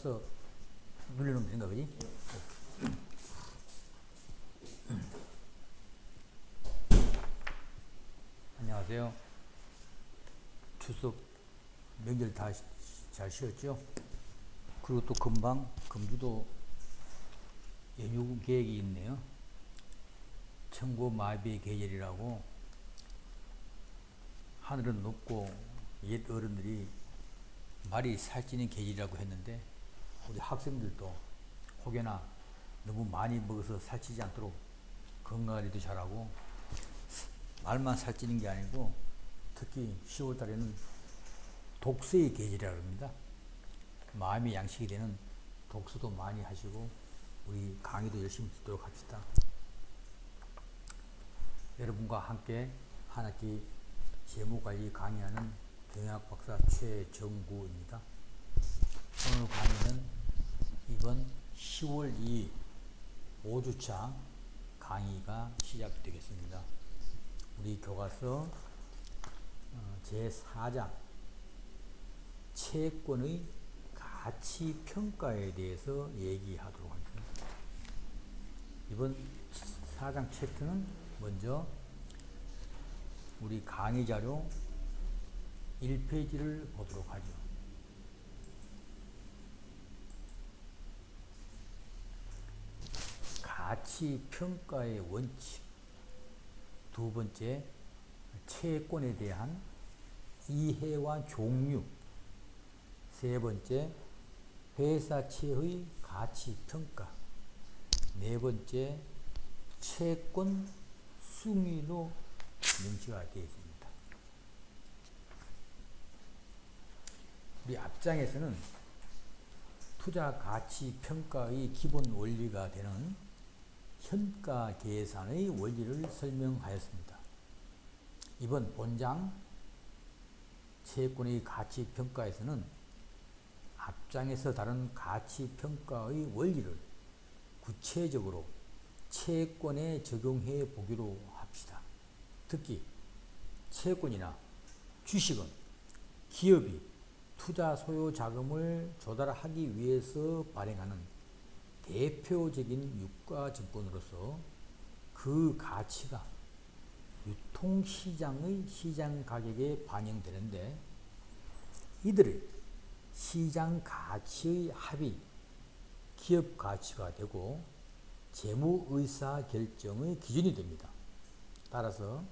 들어가서 눌러놓으면 되는가 보지? 안녕하세요. 추석 명절 다 잘 쉬었죠? 그리고 또 금방 금주도 연휴 계획이 있네요. 천고마비의 계절이라고 하늘은 높고 옛 어른들이 말이 살찌는 계절이라고 했는데 우리 학생들도 혹여나 너무 많이 먹어서 살찌지 않도록 건강관리도 잘하고 말만 살찌는 게 아니고 특히 10월 달에는 독서의 계절이라고 합니다. 마음이 양식이 되는 독서도 많이 하시고 우리 강의도 열심히 듣도록 합시다. 여러분과 함께 한 학기 재무관리 강의하는 경영학박사 최정구입니다. 오늘 강의는 이번 10월 2일 5주차 강의가 시작되겠습니다. 우리 교과서 제4장 채권의 가치평가에 대해서 얘기하도록 하겠습니다. 이번 4장 챕터는 먼저 우리 강의 자료 1페이지를 보도록 하죠. 가치평가의 원칙, 두 번째 채권에 대한 이해와 종류, 세 번째 회사채의 가치평가, 네 번째 채권 승인으로 명시가 되어 있습니다. 우리 앞장에서는 투자 가치 평가의 기본 원리가 되는 현가 계산의 원리를 설명하였습니다. 이번 본장 채권의 가치 평가에서는 앞장에서 다룬 가치 평가의 원리를 구체적으로 채권에 적용해 보기로 합시다. 특히 채권이나 주식은 기업이 투자 소요 자금을 조달하기 위해서 발행하는 대표적인 유가증권으로서 그 가치가 유통시장의 시장 가격에 반영되는데 이들의 시장 가치의 합이 기업 가치가 되고 재무 의사 결정의 기준이 됩니다. 따라서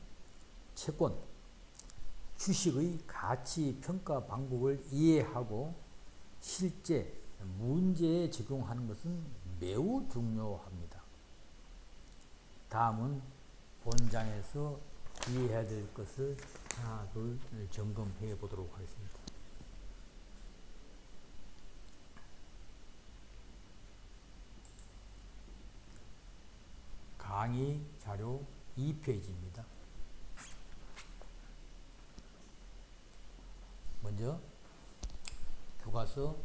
채권, 주식의 가치 평가 방법을 이해하고 실제 문제에 적용하는 것은 매우 중요합니다. 다음은 본장에서 이해해야 될 것을 하나 둘 점검해 보도록 하겠습니다. 강의 자료 2페이지입니다. 먼저 교과서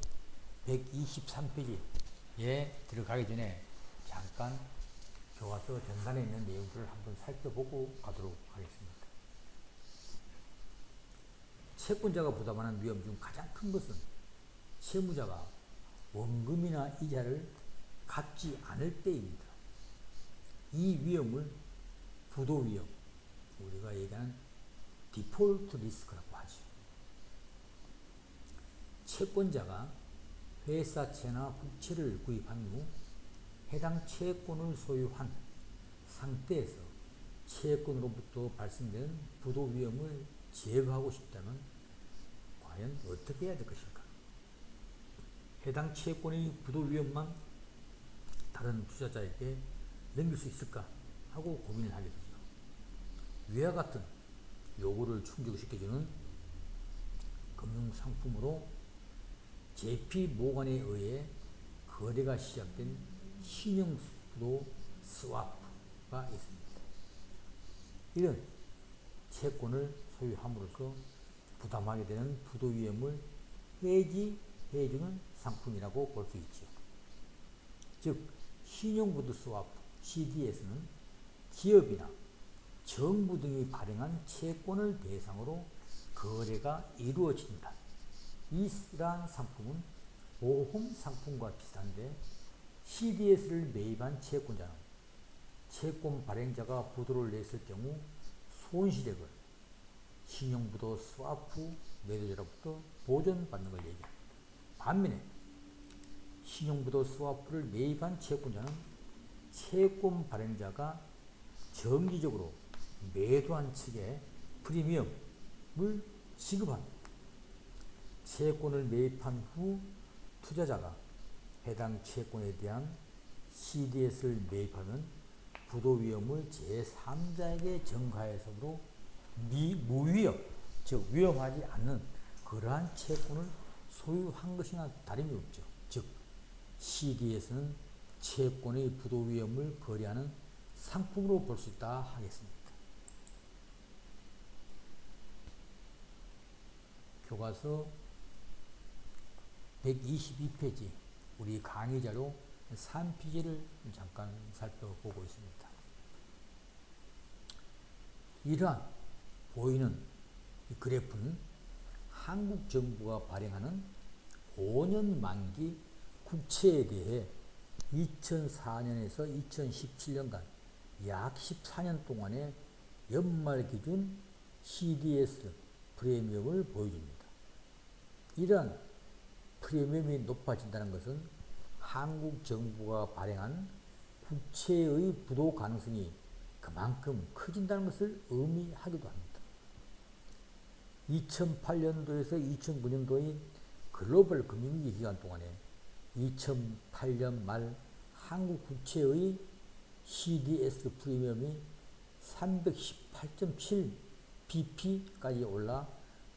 123페이지에 들어가기 전에 잠깐 교과서 전단에 있는 내용들을 한번 살펴보고 가도록 하겠습니다. 채권자가 부담하는 위험 중 가장 큰 것은 채무자가 원금이나 이자를 갚지 않을 때입니다. 이 위험을 부도 위험, 우리가 얘기하는 디폴트 리스크라고 하죠. 채권자가 회사채나 국채를 구입한 후 해당 채권을 소유한 상태에서 채권으로부터 발생되는 부도 위험을 제거하고 싶다면 과연 어떻게 해야 될 것인가? 해당 채권의 부도 위험만 다른 투자자에게 넘길 수 있을까 하고 고민을 하게 되죠. 위와 같은 요구를 충족시켜주는 금융상품으로 JP 모건에 의해 거래가 시작된 신용부도 스와프가 있습니다. 이런 채권을 소유함으로써 부담하게 되는 부도 위험을 해지해주는 상품이라고 볼 수 있죠. 즉 신용부도 스와프 CDS는 기업이나 정부 등이 발행한 채권을 대상으로 거래가 이루어진다. 이러한 상품은 보험 상품과 비슷한데 CDS를 매입한 채권자는 채권 발행자가 부도를 냈을 경우 손실액을 신용부도 스와프 매도자로부터 보전받는 걸 얘기합니다. 반면에 신용부도 스와프를 매입한 채권자는 채권 발행자가 정기적으로 매도한 측에 프리미엄을 지급합니다. 채권을 매입한 후 투자자가 해당 채권에 대한 CDS를 매입하면 부도 위험을 제3자에게 전가해서로 무위험, 즉 위험하지 않는 그러한 채권을 소유한 것이나 다름이 없죠. 즉 CDS는 채권의 부도 위험을 거래하는 상품으로 볼 수 있다 하겠습니다. 교과서 122페이지 우리 강의자료 3페이지를 잠깐 살펴보고 있습니다. 이러한 보이는 이 그래프는 한국 정부가 발행하는 5년 만기 국채에 대해 2004년에서 2017년간 약 14년 동안의 연말 기준 CDS 프리미엄을 보여줍니다. 이러한 프리미엄이 높아진다는 것은 한국 정부가 발행한 국채의 부도 가능성이 그만큼 커진다는 것을 의미하기도 합니다. 2008년도에서 2009년도의 글로벌 금융위기 기간 동안에 2008년 말 한국 국채의 CDS 프리미엄이 318.7 bp까지 올라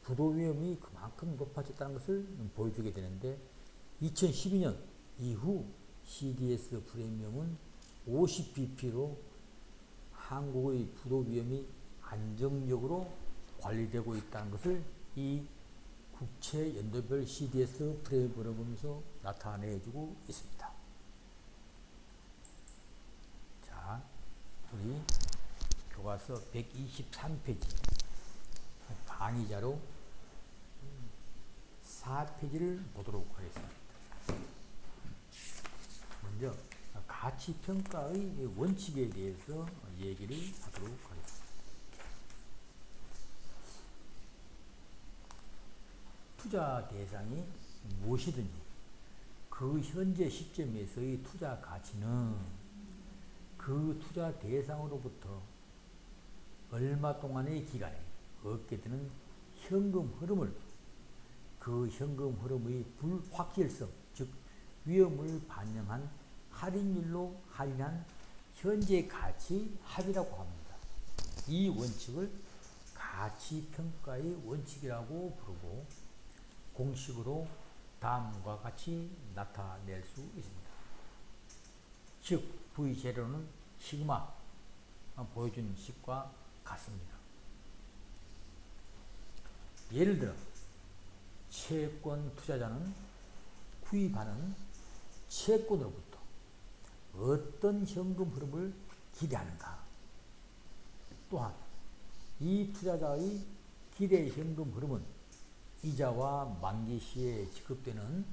부도 위험이 그만큼 높아졌다는 것을 보여주게 되는데 2012년 이후 CDS 프리미엄은 50 bp로 한국의 부도 위험이 안정적으로 관리되고 있다는 것을 이 국채 연도별 CDS 프리미엄을 보면서 나타내주고 있습니다. 자, 우리 교과서 123페이지 강의자로 4페이지를 보도록 하겠습니다. 먼저 가치평가의 원칙에 대해서 얘기를 하도록 하겠습니다. 투자 대상이 무엇이든지 그 현재 시점에서의 투자 가치는 그 투자 대상으로부터 얼마 동안의 기간에 얻게 되는 현금 흐름을 그 현금 흐름의 불확실성, 즉 위험을 반영한 할인율로 할인한 현재 가치 합이라고 합니다. 이 원칙을 가치평가의 원칙이라고 부르고 공식으로 다음과 같이 나타낼 수 있습니다. 즉 V재료는 시그마 보여준 식과 같습니다. 예를 들어 채권 투자자는 구입하는 채권으로부터 어떤 현금 흐름을 기대하는가, 또한 이 투자자의 기대 현금 흐름은 이자와 만기 시에 지급되는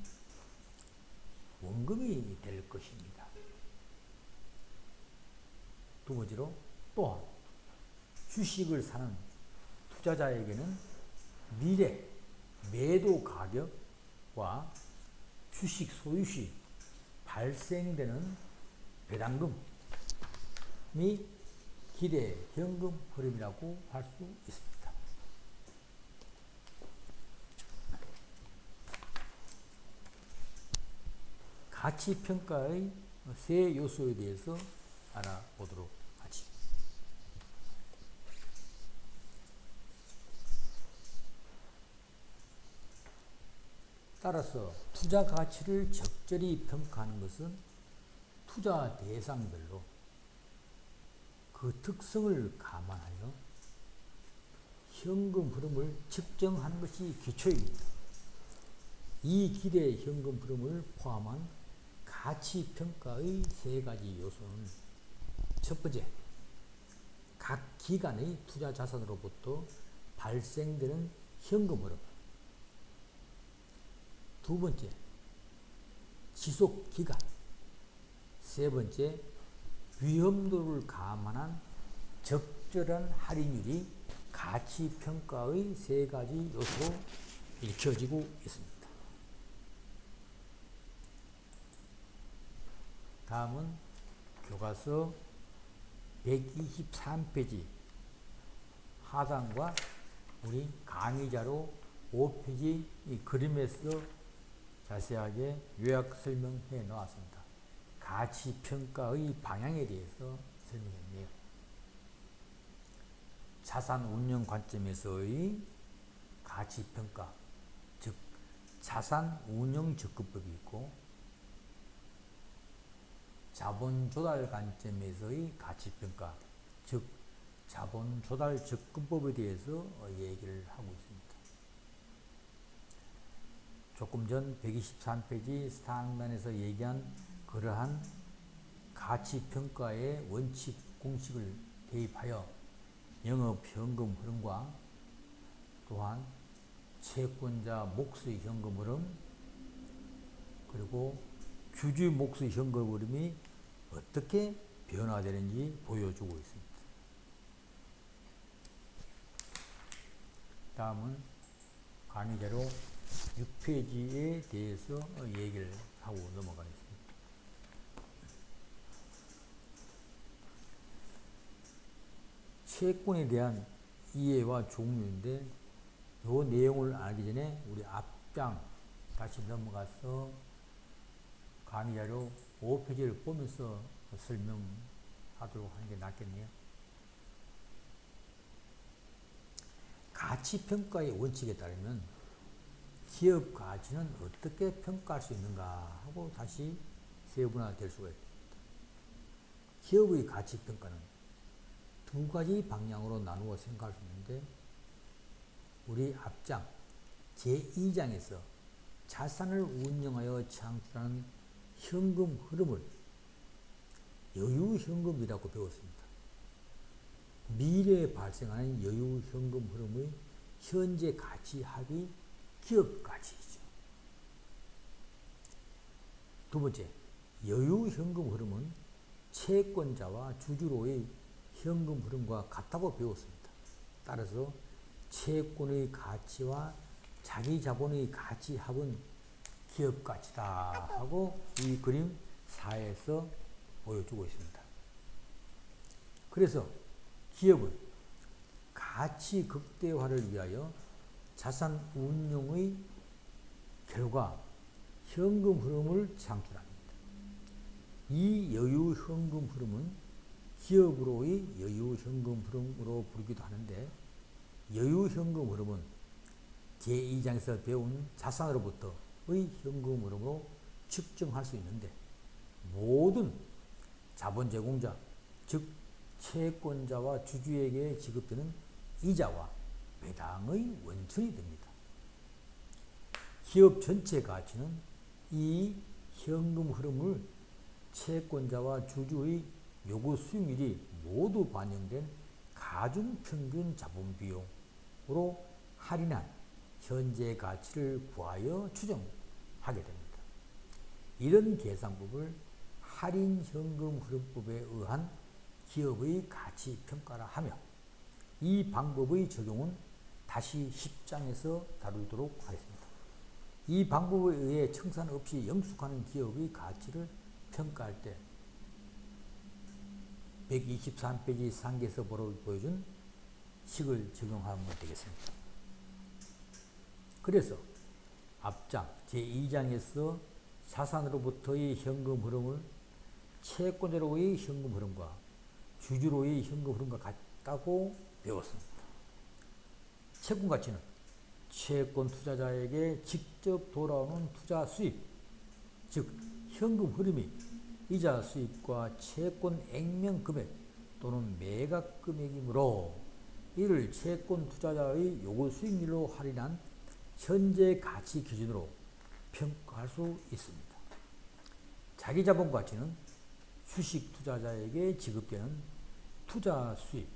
원금이 될 것입니다. 두 번째로 또한 주식을 사는 투자자에게는 미래 매도 가격과 주식 소유 시 발생되는 배당금이 기대 현금 흐름이라고 할 수 있습니다. 가치평가의 세 요소에 대해서 알아보도록 하지. 따라서 투자 가치를 적절히 평가하는 것은 투자 대상별로 그 특성을 감안하여 현금 흐름을 측정하는 것이 기초입니다. 이 기대 현금 흐름을 포함한 가치평가의 세 가지 요소는 첫 번째, 각 기간의 투자 자산으로부터 발생되는 현금 흐름. 두 번째, 지속 기간. 세 번째, 위험도를 감안한 적절한 할인율이 가치평가의 세 가지 요소로 읽혀지고 있습니다. 다음은 교과서 123페이지 하단과 우리 강의자료 5페이지 이 그림에서 자세하게 요약 설명해 놓았습니다. 가치평가의 방향에 대해서 설명했네요. 자산 운용 관점에서의 가치평가, 즉 자산 운용 접근법이 있고, 자본 조달 관점에서의 가치평가, 즉 자본 조달 접근법에 대해서 얘기를 하고 있습니다. 조금 전 123페이지 상단에서 얘기한 그러한 가치평가의 원칙 공식을 대입하여 영업현금 흐름과 또한 채권자 몫의 현금 흐름 그리고 주주 몫의 현금 흐름이 어떻게 변화되는지 보여주고 있습니다. 다음은 강의자료 6페이지에 대해서 얘기를 하고 넘어가겠습니다. 채권에 대한 이해와 종류인데 이 내용을 알기 전에 우리 앞장 다시 넘어가서 강의자료 5페이지를 보면서 설명하도록 하는 게 낫겠네요. 가치평가의 원칙에 따르면 기업 가치는 어떻게 평가할 수 있는가 하고 다시 세분화될 수가 있습니다. 기업의 가치평가는 두 가지 방향으로 나누어 생각할 수 있는데, 우리 앞장 제2장에서 자산을 운영하여 창출하는 현금 흐름을 여유현금이라고 배웠습니다. 미래에 발생하는 여유현금 흐름의 현재 가치 합이 기업 가치이죠. 두 번째, 여유현금 흐름은 채권자와 주주로의 현금 흐름과 같다고 배웠습니다. 따라서 채권의 가치와 자기 자본의 가치 합은 기업 가치다 하고 이 그림 4에서 보여주고 있습니다. 그래서 기업은 가치 극대화를 위하여 자산 운용의 결과 현금 흐름을 창출합니다. 이 여유 현금 흐름은 기업으로의 여유 현금 흐름으로 부르기도 하는데, 여유 현금 흐름은 제2장에서 배운 자산으로부터의 현금 흐름으로 측정할 수 있는데, 모든 자본 제공자, 즉 채권자와 주주에게 지급되는 이자와 배당의 원천이 됩니다. 기업 전체 가치는 이 현금 흐름을 채권자와 주주의 요구 수익률이 모두 반영된 가중평균 자본비용으로 할인한 현재 가치를 구하여 추정하게 됩니다. 이런 계산법을 할인현금 흐름법에 의한 기업의 가치평가라 하며, 이 방법의 적용은 다시 10장에서 다루도록 하겠습니다. 이 방법에 의해 청산 없이 영숙하는 기업의 가치를 평가할 때 123페이지 상계에서 보여준 식을 적용하면 되겠습니다. 그래서 앞장 제2장에서 자산으로부터의 현금 흐름을 채권자로의 현금 흐름과 주주로의 현금 흐름과 같다고 배웠습니다. 채권 가치는 채권 투자자에게 직접 돌아오는 투자 수입, 즉 현금 흐름이 이자 수입과 채권 액면 금액 또는 매각 금액이므로 이를 채권 투자자의 요구 수익률로 할인한 현재 가치 기준으로 평가할 수 있습니다. 자기 자본 가치는 주식 투자자에게 지급되는 투자 수입,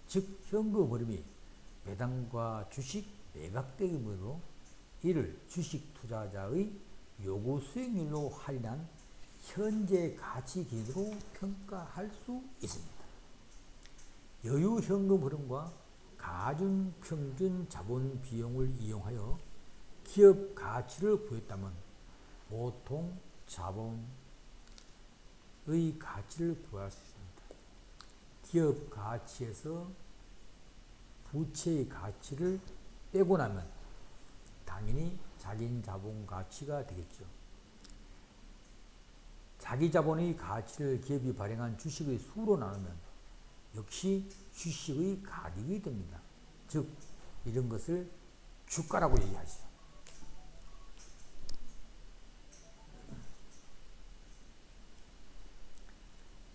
즉 현금 흐름이 배당과 주식 매각 대금으로 이를 주식 투자자의 요구 수익률로 할인한 현재 가치 기준으로 평가할 수 있습니다. 여유 현금 흐름과 가중 평균 자본 비용을 이용하여 기업 가치를 구했다면 보통 자본의 가치를 구할 수 있습니다. 기업 가치에서 부채의 가치를 빼고 나면 당연히 자기 자본 가치가 되겠죠. 자기 자본의 가치를 기업이 발행한 주식의 수로 나누면 역시 주식의 가격이 됩니다. 즉 이런 것을 주가라고 얘기하죠.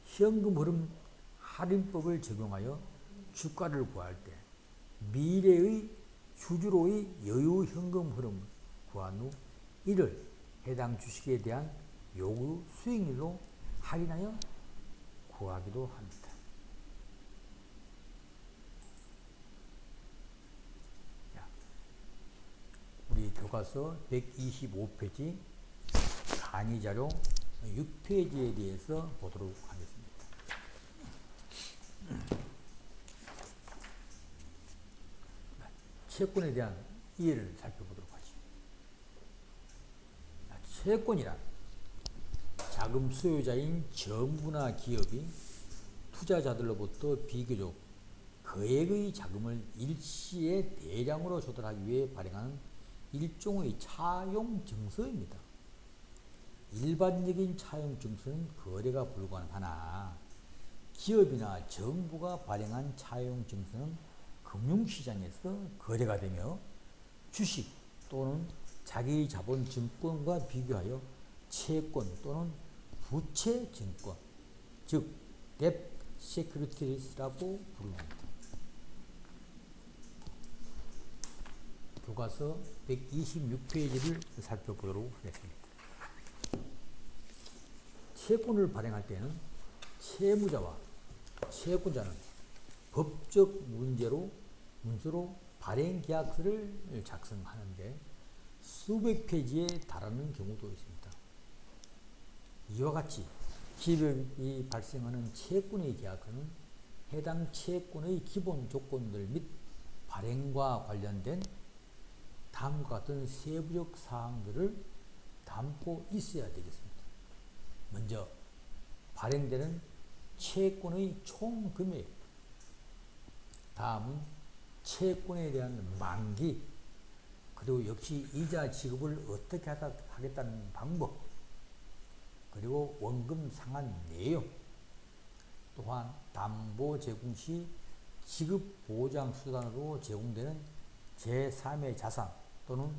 현금 흐름 할인법을 적용하여 주가를 구할 때 미래의 주주로의 여유 현금 흐름을 구한 후 이를 해당 주식에 대한 요구 수익률로 할인하여 구하기도 합니다. 우리 교과서 125페이지 강의 자료 6페이지에 대해서 보도록 하겠습니다. 채권에 대한 이해를 살펴보도록 하죠. 채권이란 자금 수요자인 정부나 기업이 투자자들로부터 비교적 거액의 자금을 일시에 대량으로 조달하기 위해 발행하는 일종의 차용 증서입니다. 일반적인 차용 증서는 거래가 불가능하나 기업이나 정부가 발행한 차용 증서는 금융시장에서 거래가 되며 주식 또는 자기 자본 증권과 비교하여 채권 또는 부채 증권, 즉 debt securities라고 부릅니다. 교과서 126페이지를 살펴보도록 하겠습니다. 채권을 발행할 때는 채무자와 채권자는 법적 문서로 발행계약서를 작성하는데 수백 페이지에 달하는 경우도 있습니다. 이와 같이 기업이 발생하는 채권의 계약서는 해당 채권의 기본 조건들 및 발행과 관련된 다음과 같은 세부적 사항들을 담고 있어야 되겠습니다. 먼저 발행되는 채권의 총 금액, 다음은 채권에 대한 만기, 그리고 역시 이자 지급을 어떻게 하겠다는 방법, 그리고 원금 상환 내용, 또한 담보 제공 시 지급 보장 수단으로 제공되는 제3의 자산 또는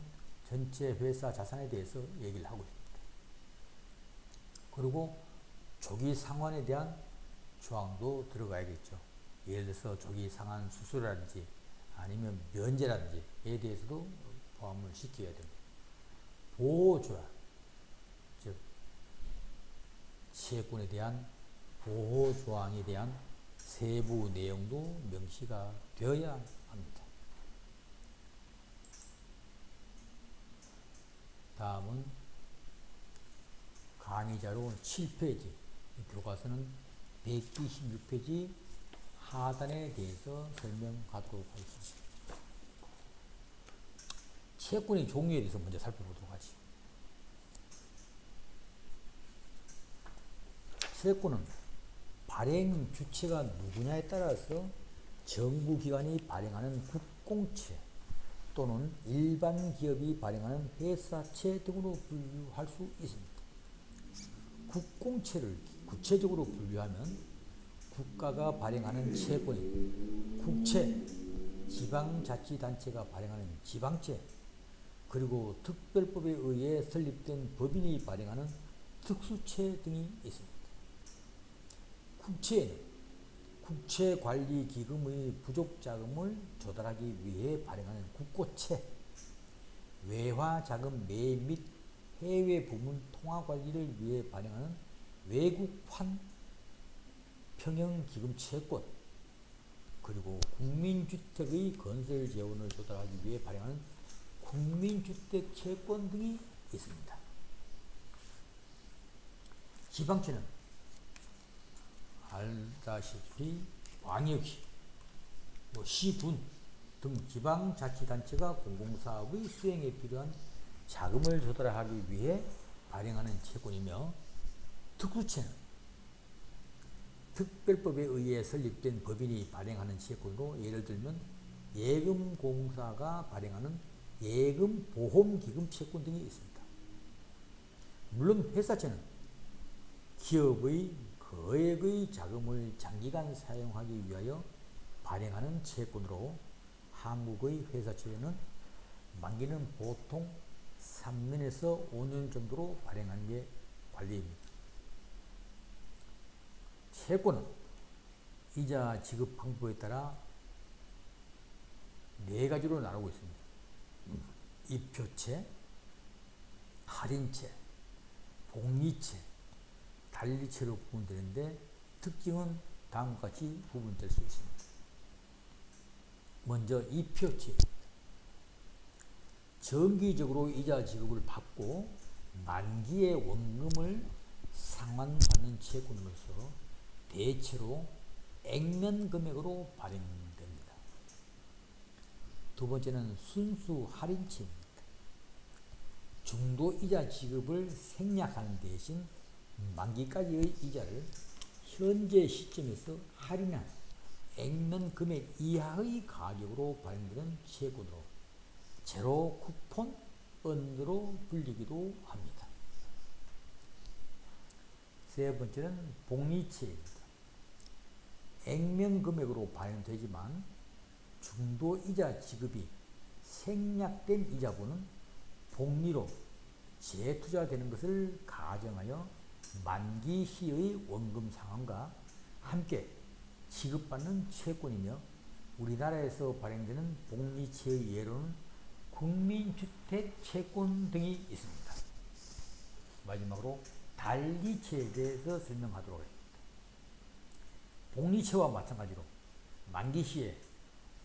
전체 회사 자산에 대해서 얘기를 하고 있습니다. 그리고 조기 상환에 대한 조항도 들어가야겠죠. 예를 들어서 조기 상환 수수료라든지 아니면 면제라든지에 대해서도 포함을 시켜야 됩니다. 보호조약, 즉 채권에 대한 보호조항에 대한 세부 내용도 명시가 되어야 합니다. 다음은 강의자료 7페이지, 교과서는 126페이지 하단에 대해서 설명하도록 하겠습니다. 채권의 종류에 대해서 먼저 살펴보도록 하죠. 채권은 발행 주체가 누구냐에 따라서 정부기관이 발행하는 국공채 또는 일반 기업이 발행하는 회사채 등으로 분류할 수 있습니다. 국공채를 구체적으로 분류하면 국가가 발행하는 채권이 국채, 지방자치단체가 발행하는 지방채, 그리고 특별법에 의해 설립된 법인이 발행하는 특수채 등이 있습니다. 국채는 국채관리기금의 부족 자금을 조달하기 위해 발행하는 국고채, 외화자금 매입 및 해외 부문 통화관리를 위해 발행하는 외국환 평형기금 채권, 그리고 국민주택의 건설 재원을 조달하기 위해 발행하는 국민주택 채권 등이 있습니다. 지방채는 알다시피 광역시, 시군 등 지방자치단체가 공공사업의 수행에 필요한 자금을 조달하기 위해 발행하는 채권이며, 특수채는 특별법에 의해 설립된 법인이 발행하는 채권으로 예를 들면 예금공사가 발행하는 예금보험기금 채권 등이 있습니다. 물론 회사채는 기업의 거액의 자금을 장기간 사용하기 위하여 발행하는 채권으로 한국의 회사채는 만기는 보통 3년에서 5년 정도로 발행하는 게 관리입니다. 채권은 이자 지급 방법에 따라 4가지로 나누고 있습니다. 입표채, 할인채, 복리채, 달리채로 구분되는데 특징은 다음과 같이 구분될 수 있습니다. 먼저 입표채입니다. 정기적으로 이자 지급을 받고 만기의 원금을 상환받는 채권으로서 대체로 액면 금액으로 발행됩니다. 두 번째는 순수 할인채입니다. 중도 이자 지급을 생략하는 대신 만기까지의 이자를 현재 시점에서 할인한 액면 금액 이하의 가격으로 발행되는 채권으로 제로 쿠폰 언으로 불리기도 합니다. 세 번째는 복리채입니다. 액면 금액으로 발행되지만 중도 이자 지급이 생략된 이자분은 복리로 재투자되는 것을 가정하여 만기 시의 원금 상환과 함께 지급받는 채권이며, 우리나라에서 발행되는 복리채의 예로는 국민주택채권 등이 있습니다. 마지막으로 달리채에 대해서 설명하도록 하겠습니다. 복리채와 마찬가지로 만기 시에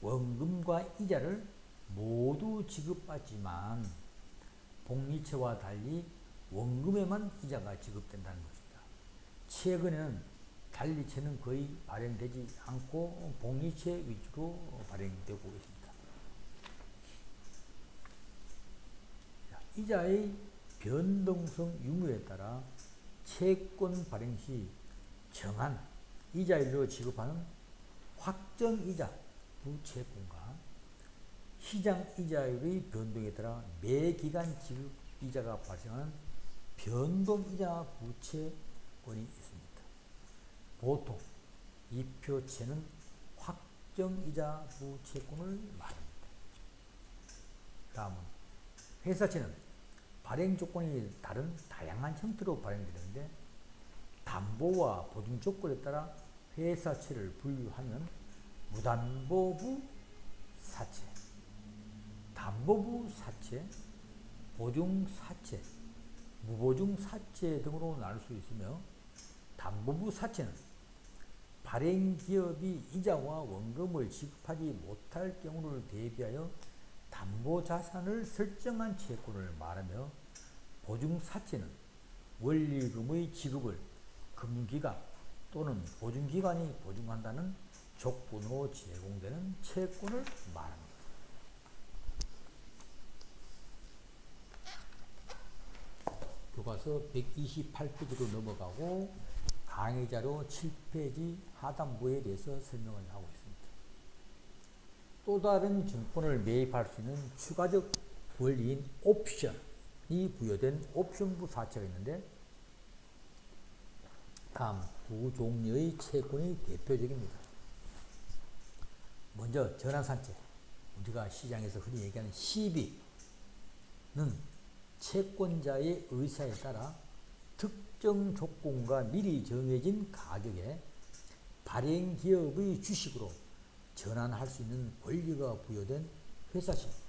원금과 이자를 모두 지급받지만 복리채와 달리 원금에만 이자가 지급된다는 것입니다. 최근에는 달리채는 거의 발행되지 않고 복리채 위주로 발행되고 있습니다. 이자의 변동성 유무에 따라 채권 발행 시 정한 이자율로 지급하는 확정이자 부채권과 시장 이자율의 변동에 따라 매 기간 지급 이자가 발생하는 변동이자 부채권이 있습니다. 보통 입표채는 확정이자 부채권을 말합니다. 다음은 회사채는 발행 조건이 다른 다양한 형태로 발행되는데, 담보와 보증 조건에 따라 회사채를 분류하면 무담보부 사채, 담보부 사채, 보증 사채, 무보증 사채 등으로 나눌 수 있으며, 담보부 사채는 발행 기업이 이자와 원금을 지급하지 못할 경우를 대비하여 담보 자산을 설정한 채권을 말하며, 보증 사채는 원리금의 지급을 금융기관 또는 보증기관이 보증한다는 조건으로 제공되는 채권을 말합니다. 교과서 128페이지로 넘어가고 강의자료 7페이지 하단부에 대해서 설명을 하고 있습니다. 또 다른 증권을 매입할 수 있는 추가적 권리인 옵션이 부여된 옵션부 사채가 있는데, 다음 두 종류의 채권이 대표적입니다. 먼저 전환사채, 우리가 시장에서 흔히 얘기하는 CB는 채권자의 의사에 따라 특정 조건과 미리 정해진 가격에 발행 기업의 주식으로 전환할 수 있는 권리가 부여된 회사채입니다.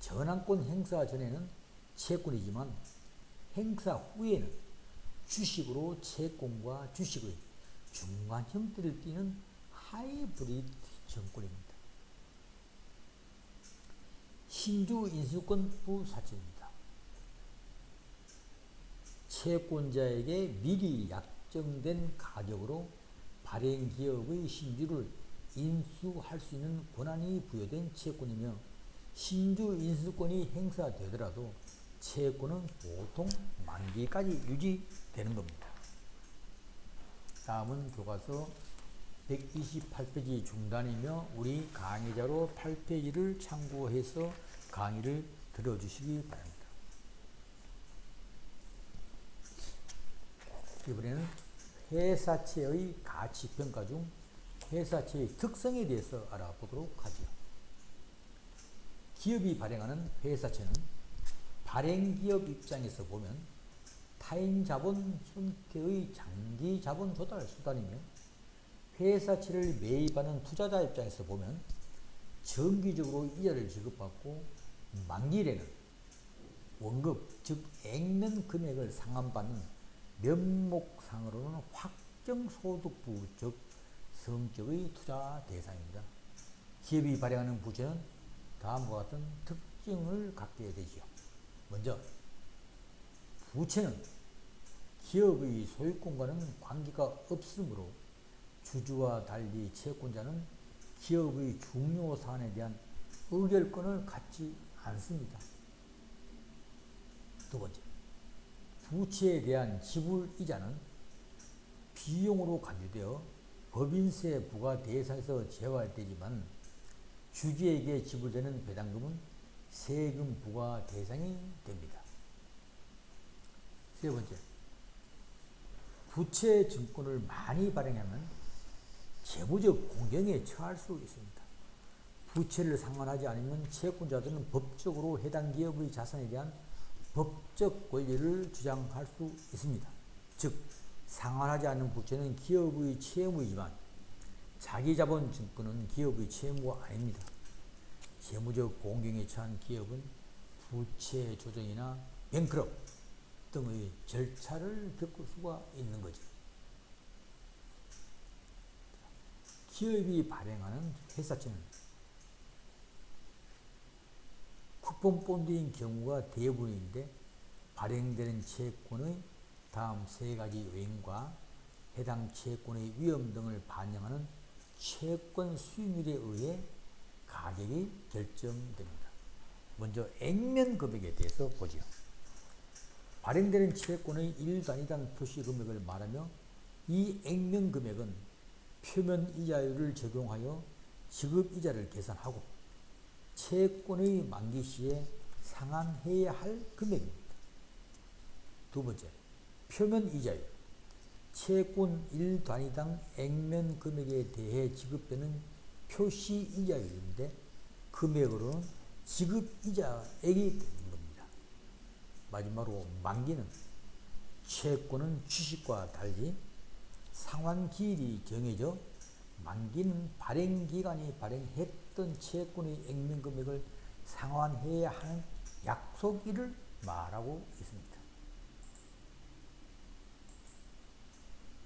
전환권 행사 전에는 채권이지만 행사 후에는 주식으로 채권과 주식의 중간 형태를 띠는 하이브리드 증권입니다. 신주 인수권부 사채입니다. 채권자에게 미리 약정된 가격으로 발행기업의 신주를 인수할 수 있는 권한이 부여된 채권이며 신주 인수권이 행사되더라도 채권은 보통 만기까지 유지되는 겁니다. 다음은 교과서 128페이지 중단이며 우리 강의자로 8페이지를 참고해서 강의를 들어주시기 바랍니다. 이번에는 회사채의 가치평가 중 회사채의 특성에 대해서 알아보도록 하죠. 기업이 발행하는 회사채는 발행기업 입장에서 보면 타인 자본 형태의 장기 자본 조달 수단이며 회사채를 매입하는 투자자 입장에서 보면 정기적으로 이자를 지급받고 만기일에는 원급 즉 액면 금액을 상환받는 면목상으로는 확정소득부 즉 성격의 투자 대상입니다. 기업이 발행하는 부채는 다음과 같은 특징을 갖게 되지요. 먼저 부채는 기업의 소유권과는 관계가 없으므로 주주와 달리 채권자는 기업의 중요 사안에 대한 의결권을 갖지 않습니다. 두 번째, 부채에 대한 지불이자는 비용으로 간주되어 법인세 부과 대상에서 제외되지만 주주에게 지불되는 배당금은 세금 부과 대상이 됩니다. 세 번째, 부채 증권을 많이 발행하면 재무적 공경에 처할 수 있습니다. 부채를 상환하지 않으면 채권자들은 법적으로 해당 기업의 자산에 대한 법적 권리를 주장할 수 있습니다. 즉, 상환하지 않는 부채는 기업의 채무이지만 자기자본 증권은 기업의 채무가 아닙니다. 재무적 공경에 처한 기업은 부채 조정이나 뱅크럽 등의 절차를 겪을 수가 있는 거죠. 기업이 발행하는 회사채는 쿠폰 본드인 경우가 대부분인데 발행되는 채권의 다음 세 가지 요인과 해당 채권의 위험 등을 반영하는 채권 수익률에 의해 가격이 결정됩니다. 먼저 액면 금액에 대해서 보죠. 발행되는 채권의 1단위당 표시 금액을 말하며 이 액면 금액은 표면 이자율을 적용하여 지급 이자를 계산하고 채권의 만기 시에 상환해야 할 금액입니다. 두 번째, 표면 이자율. 채권 1단위당 액면 금액에 대해 지급되는 표시 이자율인데 금액으로는 지급 이자액이 되는 겁니다. 마지막으로 만기는 채권은 주식과 달리 상환 기일이 정해져 만기는 발행 기간이 발행했던 채권의 액면 금액을 상환해야 하는 약속일을 말하고 있습니다.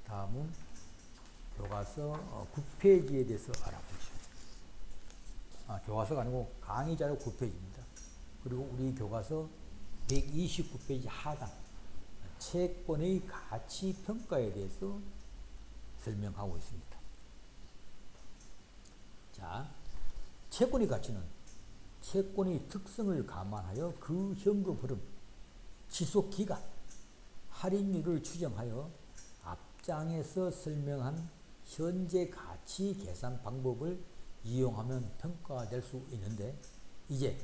다음은 교과서 9페이지에 대해서 알아보죠. 교과서가 아니고 강의 자료 9페이지입니다. 그리고 우리 교과서 129페이지 하단 채권의 가치 평가에 대해서 설명하고 있습니다. 자, 채권의 가치는 채권의 특성을 감안하여 그 현금 흐름, 지속 기간, 할인율을 추정하여 앞장에서 설명한 현재 가치 계산 방법을 이용하면 평가될 수 있는데 이제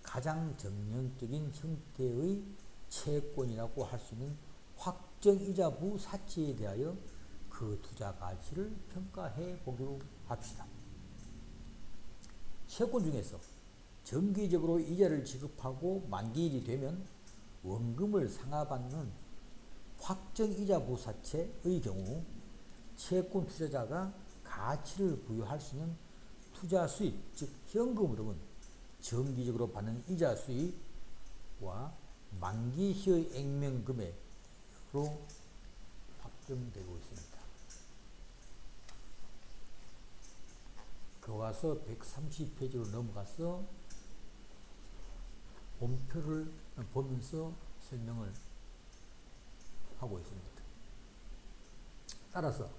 가장 정형적인 형태의 채권이라고 할 수 있는 확정이자부 사채에 대하여 그 투자 가치를 평가해 보기로 합시다. 채권 중에서 정기적으로 이자를 지급하고 만기일이 되면 원금을 상환받는 확정이자부 사채의 경우 채권 투자자가 가치를 부여할 수 있는 투자 수익, 즉 현금 흐름은 정기적으로 받는 이자 수익과 만기시의 액면 금액으로 확정되고 있습니다. 교과서 130페이지로 넘어가서 본표를 보면서 설명을 하고 있습니다. 따라서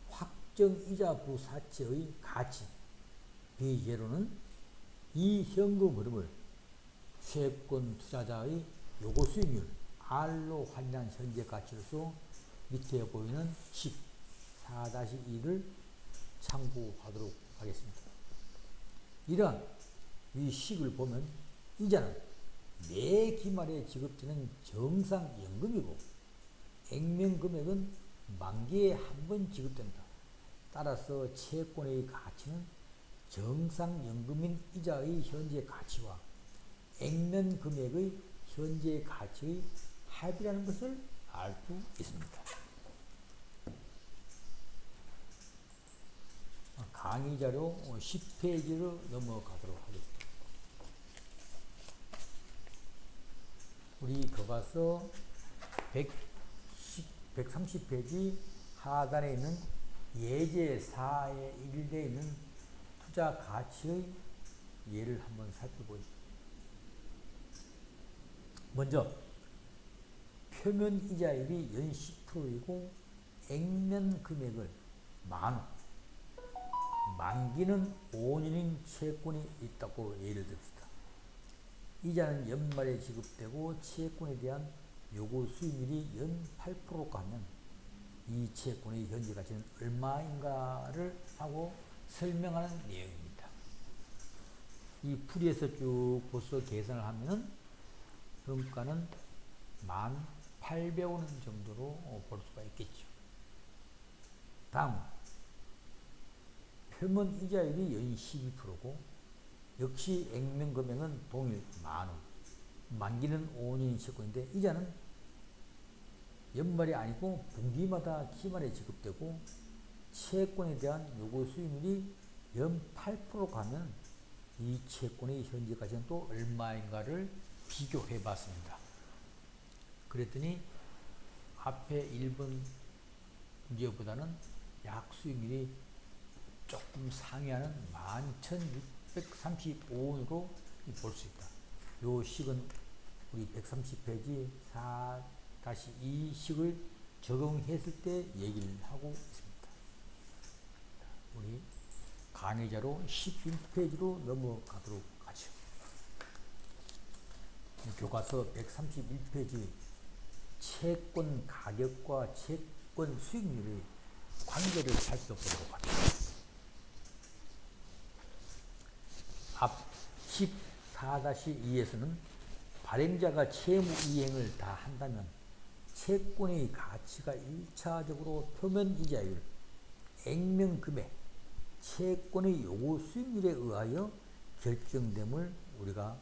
확정이자 부사채의 가치 비계로는 이 현금 흐름을 채권 투자자의 요구 수익률 R로 환산 현재 가치로서 밑에 보이는 식 4-2를 참고하도록 하겠습니다. 이러한 이 식을 보면 이자는 매 기말에 지급되는 정상연금이고 액면금액은 만기에 한 번 지급된다. 따라서 채권의 가치는 정상연금인 이자의 현재 가치와 액면금액의 현재 가치의 합이라는 것을 알 수 있습니다. 강의 자료 10페이지로 넘어가도록 하겠습니다. 우리 교과서 130페이지 하단에 있는 예제 4에 1에 있는 투자 가치의 예를 한번 살펴보죠. 먼저 표면 이자율이 연 10%이고 액면 금액을 만원, 만기는 5년인 채권이 있다고 예를 듭시다. 이자는 연말에 지급되고 채권에 대한 요구 수익률이 연 8%가 하면 이 채권의 현재 가치는 얼마인가를 하고 설명하는 내용입니다. 이 풀이에서 쭉 벌써 계산을 하면 금가는 1,800원 정도로 볼 수가 있겠죠. 다음 표면 이자율이 연 12%고 역시 액면 금액은 동일 만원, 만기는 5년인 채권인데 이자는 연말이 아니고 분기마다 기말에 지급되고 채권에 대한 요구 수익률이 연 8% 가면 이 채권의 현재 가치는 또 얼마인가를 비교해 봤습니다. 그랬더니 앞에 1번 문제보다는 약 수익률이 조금 상회하는 11,635원으로 볼 수 있다. 요 식은 우리 130페이지 4-2 식을 적용했을 때 얘기를 하고 있습니다. 우리 강의자로 11페이지로 넘어가도록 하죠. 교과서 131페이지 채권 가격과 채권 수익률의 관계를 살펴보도록 하죠. 앞 14-2에서는 발행자가 채무 이행을 다 한다면 채권의 가치가 1차적으로 표면 이자율, 액면 금액, 채권의 요구 수익률에 의하여 결정됨을 우리가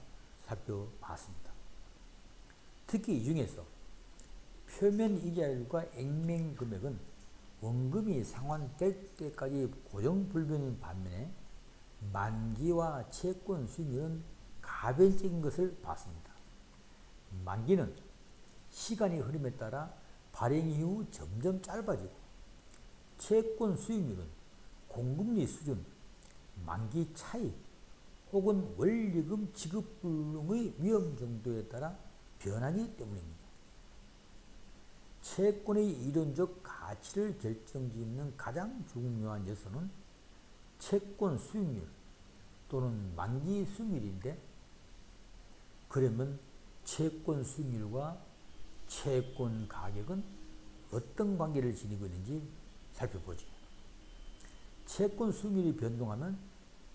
살펴봤습니다. 특히 이 중에서 표면 이자율과 액면 금액은 원금이 상환될 때까지 고정 불변인 반면에 만기와 채권 수익률은 가변적인 것을 봤습니다. 만기는 시간의 흐름에 따라 발행 이후 점점 짧아지고 채권 수익률은 공금리 수준, 만기 차이 혹은 원리금 지급 불능의 위험 정도에 따라 변하기 때문입니다. 채권의 이론적 가치를 결정짓는 가장 중요한 요소는 채권 수익률 또는 만기 수익률인데, 그러면 채권 수익률과 채권 가격은 어떤 관계를 지니고 있는지 살펴보죠. 채권 수익률이 변동하면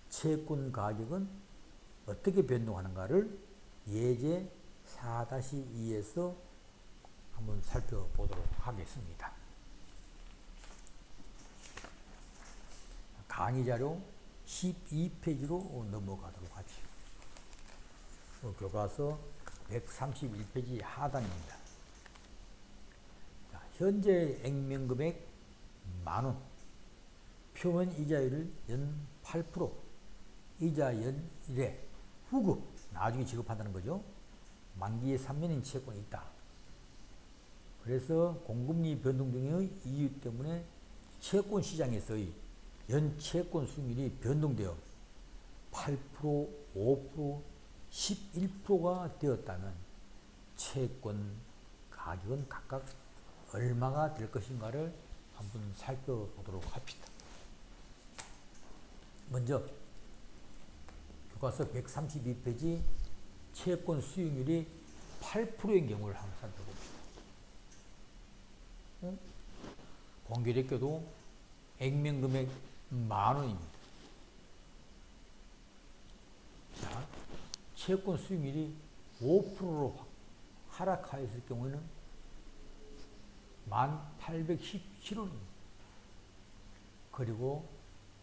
채권 가격은 어떻게 변동하는가를 예제 4-2에서 한번 살펴보도록 하겠습니다. 강의 자료 12페이지로 넘어가도록 하죠. 교과서 131페이지 하단입니다. 자, 현재 액면 금액 만원, 표면 이자율을 연 8%, 이자 연 1회, 후급, 나중에 지급한다는 거죠. 만기에 3년인 채권이 있다. 그래서 공금리 변동 등의 이유 때문에 채권 시장에서의 연 채권 수익률이 변동되어 8%, 5%, 11%가 되었다면 채권 가격은 각각 얼마가 될 것인가를 한번 살펴보도록 합시다. 먼저 교과서 132페이지 채권 수익률이 8%인 경우를 한번 살펴봅시다. 공교롭게도 액면금액 10,000원입니다. 자, 채권 수익률이 5%로 하락하였을 경우에는 1,817원입니다. 그리고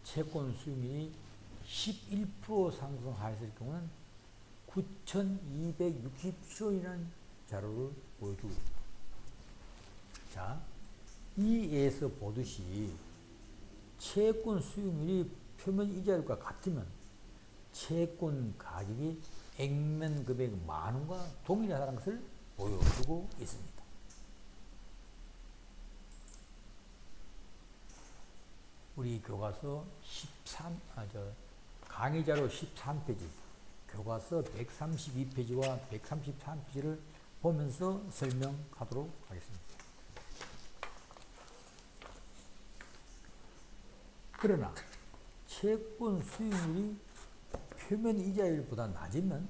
채권 수익률이 11% 상승하였을 경우는 9,267원이라는 자료를 보여주고 있습니다. 자, 이에서 보듯이 채권 수익률이 표면 이자율과 같으면 채권 가격이 액면 금액 10,000원과 동일하다는 것을 보여주고 있습니다. 우리 교과서 강의자료 13페이지, 교과서 132페이지와 133페이지를 보면서 설명하도록 하겠습니다. 그러나 채권 수익률이 표면 이자율보다 낮으면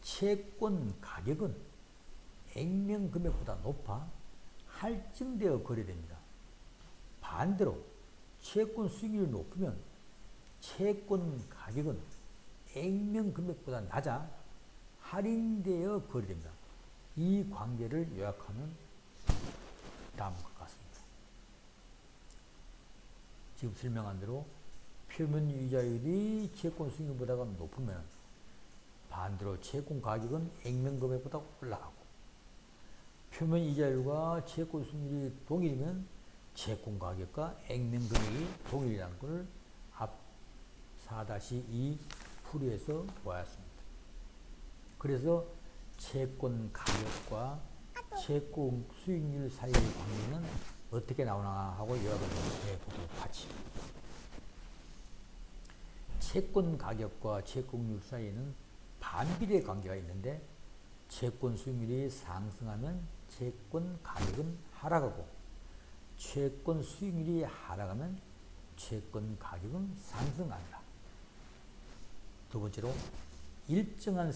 채권 가격은 액면 금액보다 높아 할증되어 거래됩니다. 반대로 채권 수익률이 높으면 채권 가격은 액면 금액보다 낮아 할인되어 거래됩니다. 이 관계를 요약하면 다음과 같습니다. 지금 설명한 대로 표면 이자율이 채권 수익률보다 높으면 반대로 채권 가격은 액면 금액보다 올라가고, 표면 이자율과 채권 수익률이 동일이면 채권 가격과 액면 금액이 동일이라는 것을 앞 4-2 풀이에서 보았습니다. 그래서 채권 가격과 채권 수익률 사이의 관계는 어떻게 나오나 하고 요약을 해보도록 하지. 채권 가격과 채권율 사이에는 반비례 관계가 있는데, 채권 수익률이 상승하면 채권 가격은 하락하고, 채권 수익률이 하락하면 채권 가격은 상승한다. 두 번째로, 일정한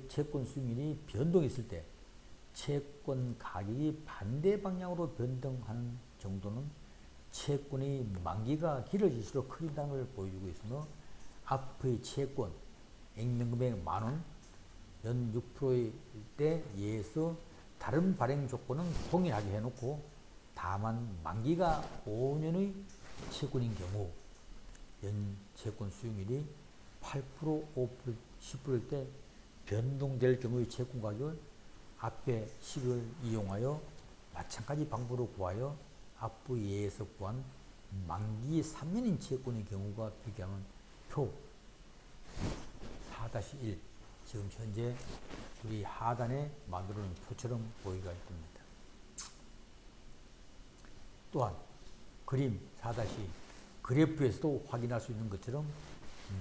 채권 수익률이 변동했을 때 채권 가격이 반대 방향으로 변동하는 정도는 채권의 만기가 길어질수록 커진다는 걸 보여주고 있으며, 앞의 채권 액면금액 10,000원 연 6%일 때 예에서 다른 발행 조건은 동일하게 해놓고, 다만 만기가 5년의 채권인 경우 연 채권 수익률이 8%, 5%, 10%일 때 변동될 경우의 채권 가격을 앞의 식을 이용하여 마찬가지 방법으로 구하여 앞의 예에서 구한 만기 3년인 채권의 경우가 비교하면 표 4-1, 지금 현재 우리 하단에 만들어 놓은 표처럼 보이가 됩니다. 또한 그림 4- 그래프에서도 확인할 수 있는 것처럼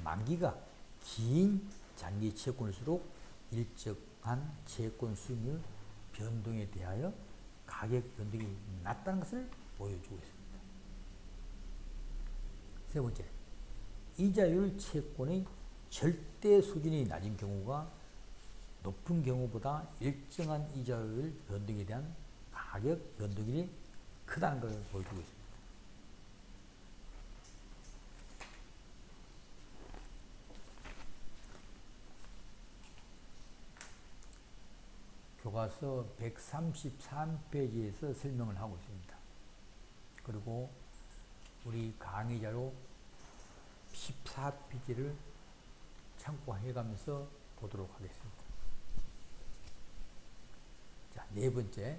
만기가 긴 장기 채권일수록 일정한 채권 수익률 변동에 대하여 가격 변동이 낮다는 것을 보여주고 있습니다. 세 번째, 이자율 채권의 절대 수준이 낮은 경우가 높은 경우보다 일정한 이자율 변동에 대한 가격 변동이 크다는 걸 보여주고 있습니다. 교과서 133페이지에서 설명을 하고 있습니다. 그리고 우리 강의자로 14페이지를 참고해가면서 보도록 하겠습니다. 자, 네 번째,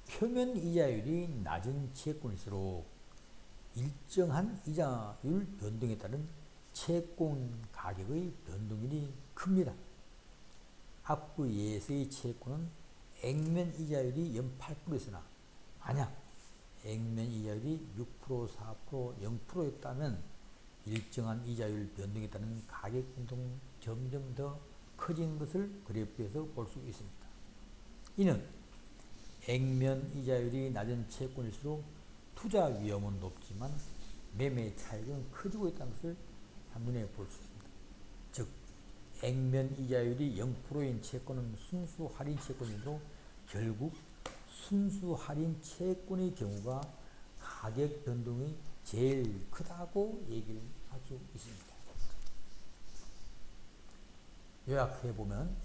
표면 이자율이 낮은 채권일수록 일정한 이자율 변동에 따른 채권 가격의 변동률이 큽니다. 앞의 예에서의 채권은 액면 이자율이 연 8%였으나 만약 액면 이자율이 6%, 4%, 0%였다면 일정한 이자율 변동에 따른 가격 변동 점점 더 커진 것을 그래프에서 볼 수 있습니다. 이는 액면 이자율이 낮은 채권일수록 투자 위험은 높지만 매매 차익은 커지고 있다는 것을 한눈에 볼 수 있습니다. 즉, 액면 이자율이 0%인 채권은 순수 할인 채권이므로 결국 순수 할인 채권의 경우가 가격 변동이 제일 크다고 얘기를 할 수 있습니다. 요약해보면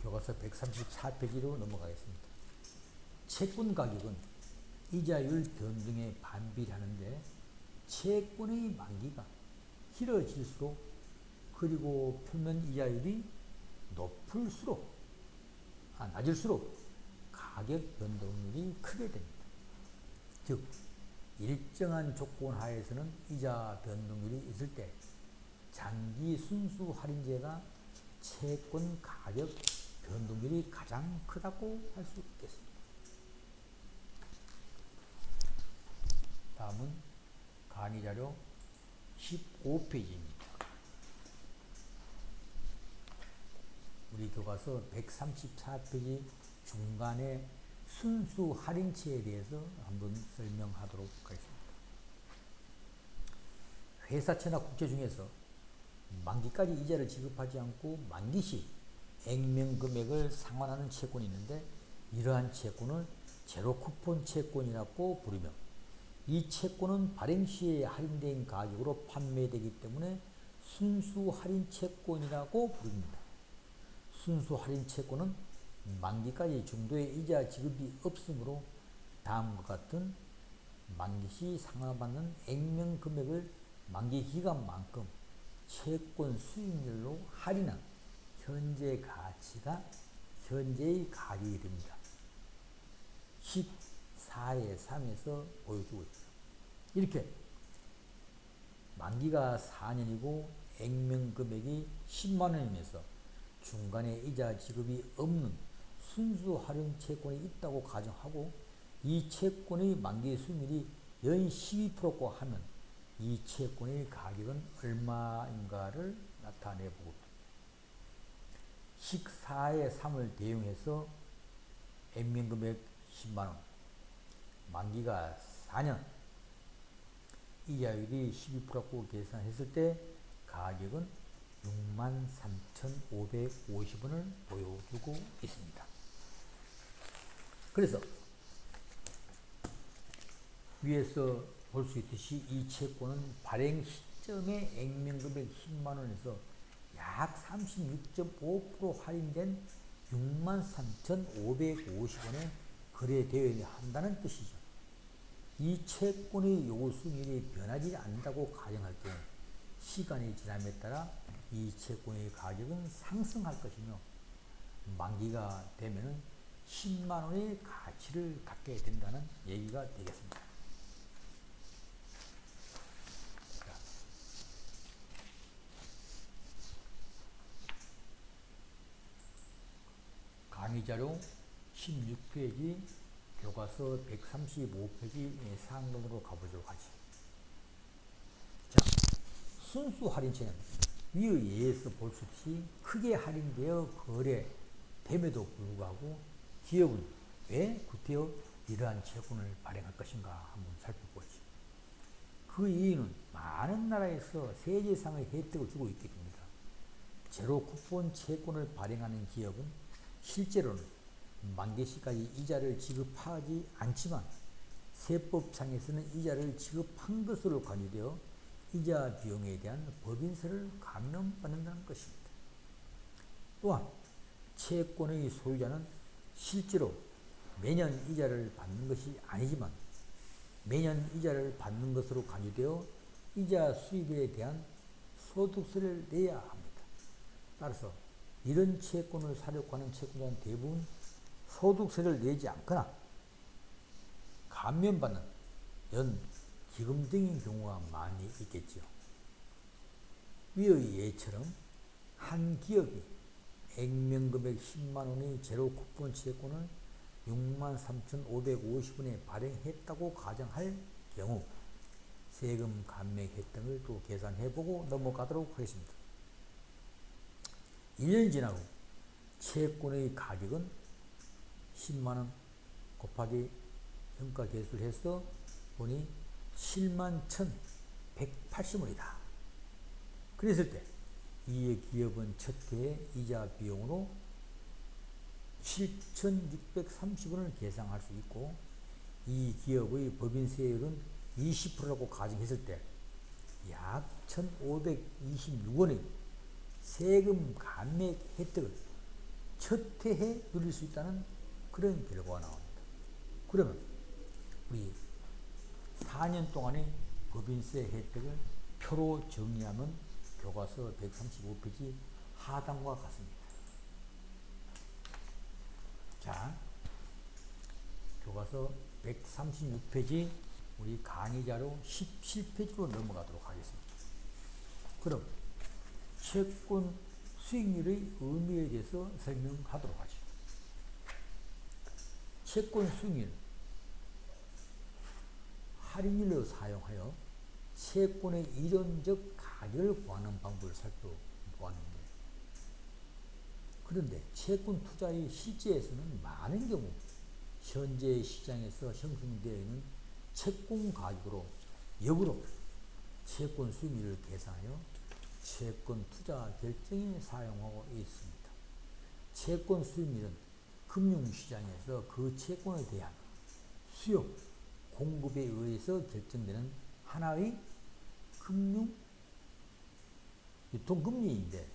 교과서 134페이지로 넘어가겠습니다. 채권 가격은 이자율 변동에 반비례하는데 채권의 만기가 길어질수록 그리고 표면 이자율이 낮을수록 가격 변동률이 크게 됩니다. 즉, 일정한 조건 하에서는 이자 변동률이 있을 때 장기 순수 할인제가 채권 가격 변동률이 가장 크다고 할 수 있겠습니다. 다음은 강의 자료 15페이지입니다. 우리 교과서 134페이지 중간에 순수 할인채에 대해서 한번 설명하도록 하겠습니다. 회사채나 국채 중에서 만기까지 이자를 지급하지 않고 만기시 액면 금액을 상환하는 채권이 있는데 이러한 채권을 제로 쿠폰 채권이라고 부르며 이 채권은 발행 시에 할인된 가격으로 판매되기 때문에 순수 할인 채권이라고 부릅니다. 순수 할인 채권은 만기까지 중도의 이자 지급이 없으므로 다음과 같은 만기 시 상환받는 액면 금액을 만기 기간만큼 채권 수익률로 할인한 현재 가치가 현재의 가격이 됩니다. 14의 3에서 보여주고 있습니다. 이렇게 만기가 4년이고 액면 금액이 10만원이면서 중간에 이자 지급이 없는 순수 할인 채권이 있다고 가정하고 이 채권의 만기 수익률이 연 12%고 하면 이 채권의 가격은 얼마인가를 나타내보고 14의 3을 대용해서 액면 금액 10만원, 만기가 4년, 이자율이 12%고 계산했을 때 가격은 63,550원을 보여주고 있습니다. 그래서 위에서 볼 수 있듯이 이 채권은 발행 시점의 액면 금액 10만원에서 약 36.5% 할인된 63,550원에 거래되어야 한다는 뜻이죠. 이 채권의 요구 수익률이 변하지 않는다고 가정할 때 시간이 지남에 따라 이 채권의 가격은 상승할 것이며 만기가 되면 10만원의 가치를 갖게 된다는 얘기가 되겠습니다. 강의자료 16페이지 교과서 135페이지 상론으로 가보도록 하지. 자, 순수 할인채는 위의 예에서 볼 수 있듯이 크게 할인되어 거래됨에도 불구하고 기업은 왜 구태여 이러한 채권을 발행할 것인가 한번 살펴보지. 그 이유는 많은 나라에서 세제상의 혜택을 주고 있기 때문입니다. 제로 쿠폰 채권을 발행하는 기업은 실제로는 만기시까지 이자를 지급하지 않지만 세법상에서는 이자를 지급한 것으로 간주되어 이자 비용에 대한 법인세를 감면받는다는 것입니다. 또한 채권의 소유자는 실제로 매년 이자를 받는 것이 아니지만 매년 이자를 받는 것으로 간주되어 이자 수입에 대한 소득세를 내야 합니다. 따라서 이런 채권을 사려고 하는 채권자는 대부분 소득세를 내지 않거나 감면받는 연 기금 등인 경우가 많이 있겠지요. 위의 예처럼 한 기업이 액면 금액 10만원의 제로 쿠폰 채권을 63,550원에 발행했다고 가정할 경우 세금 감면 혜택을 또 계산해보고 넘어가도록 하겠습니다. 1년이 지난 후 채권의 가격은 10만원, 곱하기 평가 계수를 해서 보니 71,180원이다. 그랬을 때 이에 기업은 첫 해의 이자 비용으로 7,630원을 계상할 수 있고, 이 기업의 법인세율은 20%라고 가정했을 때 약 1,526원의 세금 감액 혜택을 첫 해에 누릴 수 있다는 그런 결과가 나옵니다. 그러면 우리 4년 동안의 법인세 혜택을 표로 정리하면 교과서 135페이지 하단과 같습니다. 자, 교과서 136페이지 우리 강의자료 17페이지로 넘어가도록 하겠습니다. 그럼 채권 수익률의 의미에 대해서 설명하도록 하죠. 채권 수익률, 할인율을 사용하여 채권의 이론적 가격을 구하는 방법을 살펴보았는데, 그런데 채권 투자의 실제에서는 많은 경우 현재 시장에서 형성되어 있는 채권 가격으로 역으로 채권 수익률을 계산하여 채권 투자 결정에 사용하고 있습니다. 채권 수익률은 금융시장에서 그 채권에 대한 수요, 공급에 의해서 결정되는 하나의 금융 유통금리인데,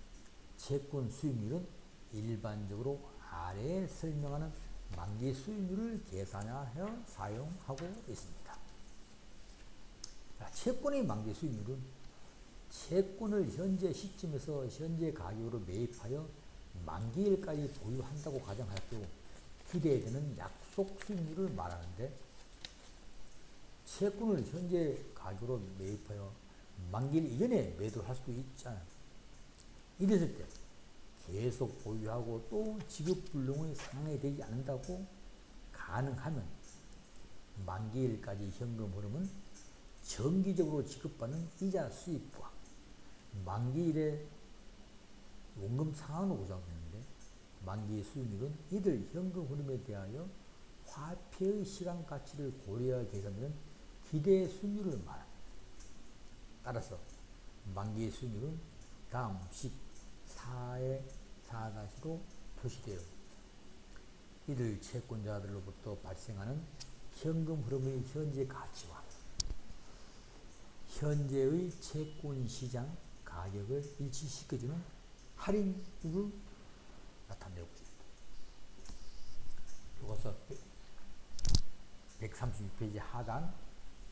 채권 수익률은 일반적으로 아래에 설명하는 만기 수익률을 계산하여 사용하고 있습니다. 자, 채권의 만기 수익률은 채권을 현재 시점에서 현재 가격으로 매입하여 만기일까지 보유한다고 가정할 경우 기대되는 약속 수익률을 말하는데, 채권을 현재 가격으로 매입하여 만기일 이전에 매도할 수도 있잖아요. 이랬을 때 계속 보유하고 또 지급불능의 상황이 되지 않는다고 가능하면 만기일까지 현금 흐름은 정기적으로 지급받는 이자 수입과 만기일의 원금 상환으로 구성되는데, 만기 수익률은 이들 현금 흐름에 대하여 화폐의 시간 가치를 고려하여 계산되는 기대 수익률을 말합니다. 따라서 만기 수익률은 다음 식 4의 4-로 표시되어 이들 채권자들로부터 발생하는 현금 흐름의 현재 가치와 현재의 채권시장 가격을 일치시켜주는 할인율을 나타내고 있습니다. 교과서 136페이지 하단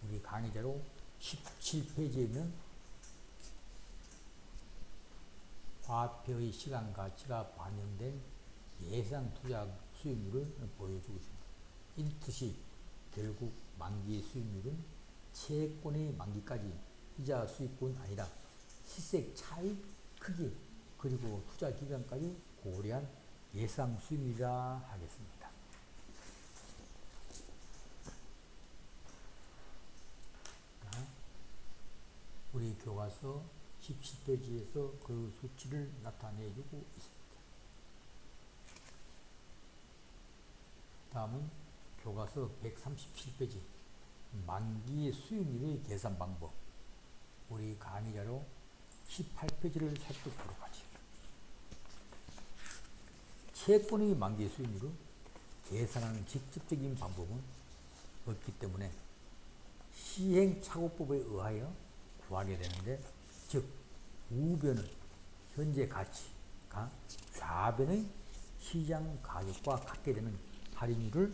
우리 강의자료 17페이지에 있는 화폐의 시간 가치가 반영된 예상 투자 수익률을 보여주고 있습니다. 이뜻이 결국 만기 수익률은 채권의 만기까지 이자 수익뿐 아니라 시세 차익 크기 그리고 투자 기간까지 고려한 예상 수익률이라 하겠습니다. 우리 교과서 17페이지에서 그 수치를 나타내주고 있습니다. 다음은 교과서 137페이지 만기 수익률의 계산 방법, 우리 강의자료 18페이지를 살펴보도록 하죠. 채권의 만기 수익률을 계산하는 직접적인 방법은 없기 때문에 시행착오법에 의하여 구하게 되는데, 즉 우변은 현재 가치가 좌변의 시장 가격과 같게 되는 할인율을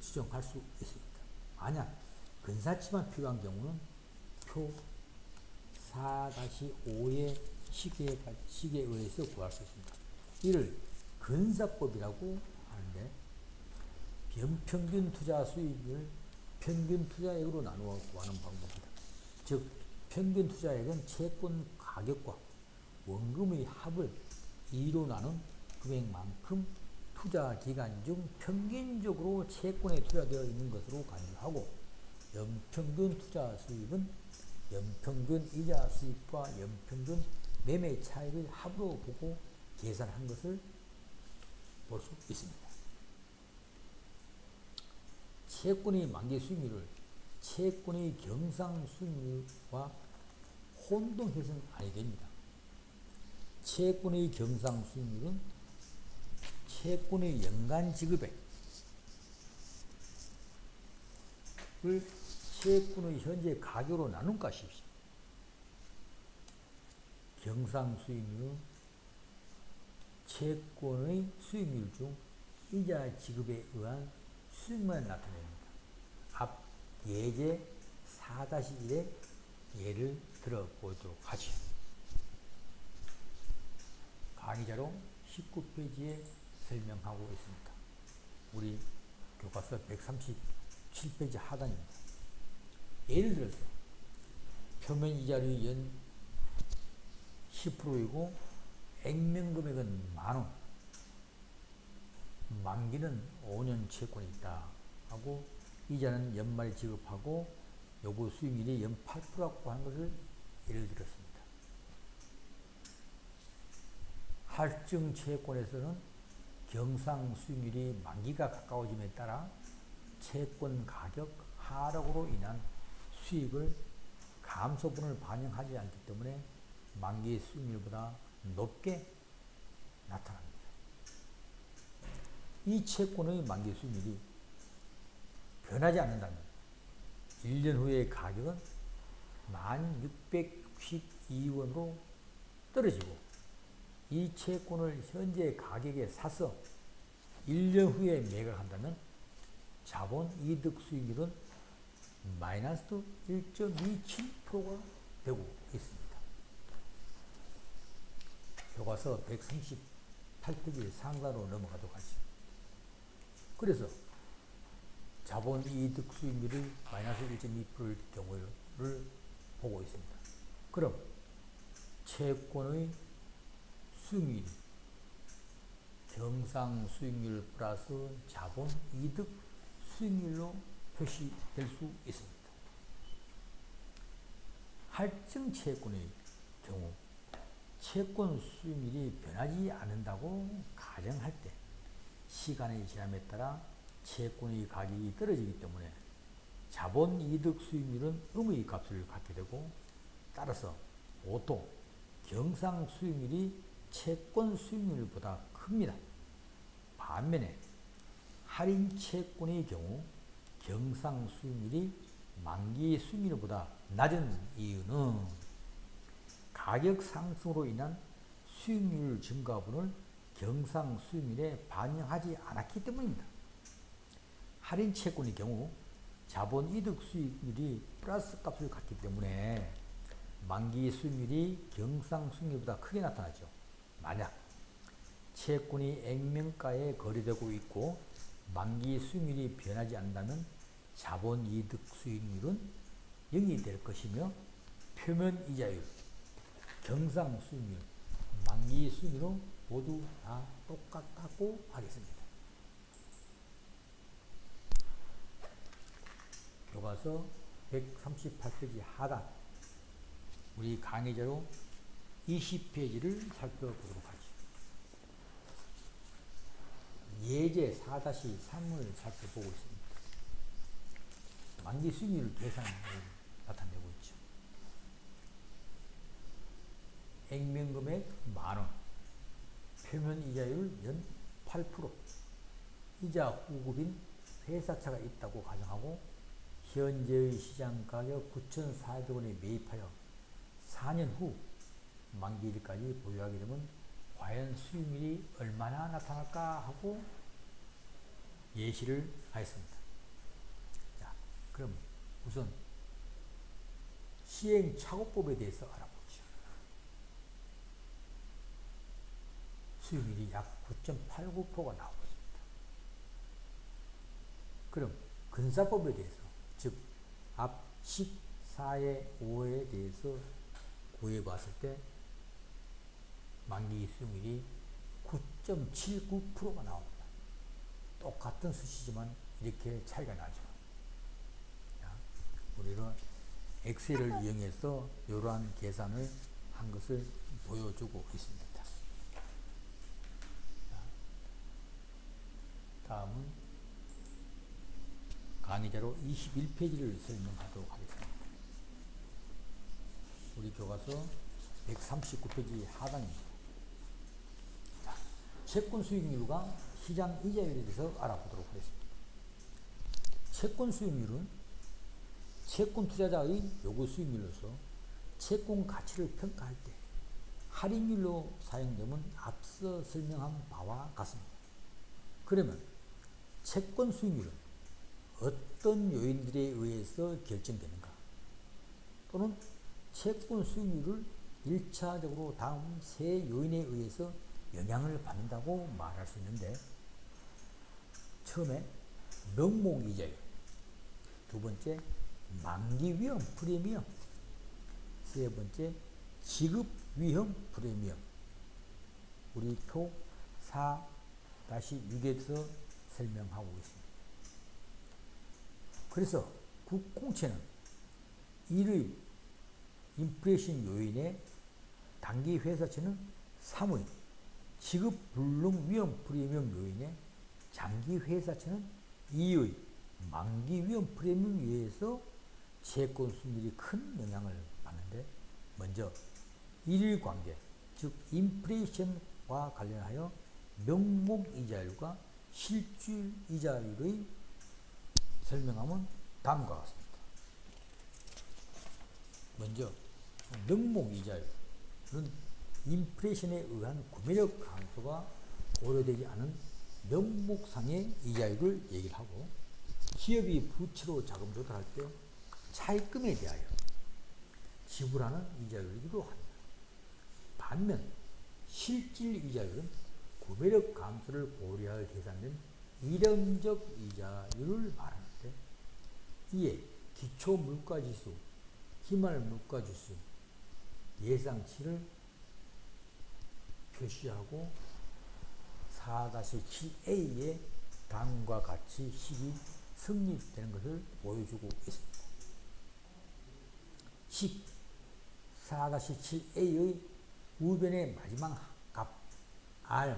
추정할 수 있습니다. 만약 근사치만 필요한 경우는 표 4-5의 식에 의해서 구할 수 있습니다. 이를 근사법이라고 하는데, 연평균 투자 수익을 평균 투자액으로 나누어 구하는 방법입니다. 즉 평균 투자액은 채권 가격과 원금의 합을 2로 나눈 금액만큼 투자 기간 중 평균적으로 채권에 투자되어 있는 것으로 간주하고, 연평균 투자 수익은 연평균 이자 수익과 연평균 매매 차익의 합으로 보고 계산한 것을 볼 수 있습니다. 채권의 만기 수익률을 채권의 경상 수익률과 혼동해서는 아니 됩니다. 채권의 경상 수익률은 채권의 연간 지급액을 채권의 현재 가격으로 나눈 것입니다. 경상 수익률은 채권의 수익률 중 이자 지급에 의한 수익만 나타냅니다. 앞 예제 4-1의 예를 들어보도록 하죠. 강의자료 19페이지에 설명하고 있습니다. 우리 교과서 137페이지 하단입니다. 예를 들어서 표면 이자율이 연 10%이고 액면금액은 만원, 만기는 5년 채권이 있다 하고 이자는 연말에 지급하고 요구 수익률이 연 8%라고 하는 것을 예를 들었습니다. 할증 채권에서는 경상 수익률이 만기가 가까워짐에 따라 채권 가격 하락으로 인한 수익을 감소분을 반영하지 않기 때문에 만기 수익률보다 높게 나타납니다. 이 채권의 만기 수익률이 변하지 않는다면 1년 후의 가격은 1662원으로 떨어지고 이 채권을 현재 가격에 사서 1년 후에 매각한다면 자본 이득 수익률은 마이너스 1.27%가 되고 있습니다. 교과서 138페이지 상단으로 넘어가도록 하죠. 그래서 자본 이득 수익률이 마이너스 1.2%일 경우를 보고 있습니다. 그럼 채권의 수익률이 경상 수익률 플러스 자본 이득 수익률로 표시될 수 있습니다. 할증 채권의 경우 채권 수익률이 변하지 않는다고 가정할 때 시간의 지남에 따라 채권의 가격이 떨어지기 때문에 자본 이득 수익률은 음의 값을 갖게 되고 따라서 보통 경상 수익률이 채권 수익률보다 큽니다. 반면에 할인 채권의 경우 경상 수익률이 만기 수익률보다 낮은 이유는 가격 상승으로 인한 수익률 증가분을 경상 수익률에 반영하지 않았기 때문입니다. 할인 채권의 경우 자본 이득 수익률이 플러스 값을 갖기 때문에 만기 수익률이 경상 수익률보다 크게 나타나죠. 만약 채권이 액면가에 거래되고 있고 만기 수익률이 변하지 않는다면 자본 이득 수익률은 0이 될 것이며 표면 이자율, 경상 수익률, 만기 수익률은 모두 다 똑같다고 하겠습니다. 교과서 138페이지 하단 우리 강의자료 20페이지를 살펴보도록 하죠. 예제 4-3을 살펴보고 있습니다. 만기 수익률 계산을 나타내고 있죠. 액면금액 만원, 표면 이자율 연 8%, 이자 후급인 회사차가 있다고 가정하고 현재의 시장가격 9,400원에 매입하여 4년 후 만기일까지 보유하게 되면 과연 수익률이 얼마나 나타날까 하고 예시를 하였습니다. 자, 그럼 우선 시행착오법에 대해서 알아보죠. 수익률이 약 9.89%가 나오고 있습니다. 그럼 근사법에 대해서 즉 앞 14의 5에 대해서 구해봤을 때 만기 수익률이 9.79%가 나옵니다. 똑같은 수치지만 이렇게 차이가 나죠. 자, 우리는 엑셀을 이용해서 이러한 계산을 한 것을 보여주고 있습니다. 자, 다음은 강의자로 21페이지를 설명하도록 하겠습니다. 우리 교과서 139페이지 하단입니다. 자, 채권 수익률과 시장 이자율에 대해서 알아보도록 하겠습니다. 채권 수익률은 채권 투자자의 요구 수익률로서 채권 가치를 평가할 때 할인율로 사용되면 앞서 설명한 바와 같습니다. 그러면 채권 수익률은 어떤 요인들에 의해서 결정되는가? 또는 채권 수익률을 1차적으로 다음 세 요인에 의해서 영향을 받는다고 말할 수 있는데, 처음에 명목이자율, 두 번째 만기위험 프리미엄, 세 번째 지급위험 프리미엄. 우리 표 4-6에서 설명하고 있습니다. 그래서 국공채는 1의 인플레이션 요인의 단기 회사채는 3의 지급불능 위험 프리미엄 요인의 장기 회사채는 2의 만기 위험 프리미엄 요인에서 채권 수익률이 큰 영향을 받는데, 먼저 일일 관계, 즉 인플레이션과 관련하여 명목 이자율과 실질 이자율의 설명하면 다음과 같습니다. 먼저 명목 이자율은 인플레이션에 의한 구매력 감소가 고려되지 않은 명목상의 이자율을 얘기를 하고, 기업이 부채로 자금 조달할 때 차입금에 대하여 지불하는 이자율이기도 합니다. 반면 실질 이자율은 구매력 감소를 고려하여 계산된 일형적 이자율을 말하는데, 이에 기초 물가지수, 기말 물가지수, 예상치를 표시하고 4-7A의 다음과 같이 식이 성립되는 것을 보여주고 있습니다. 식 4-7A의 우변의 마지막 값 R,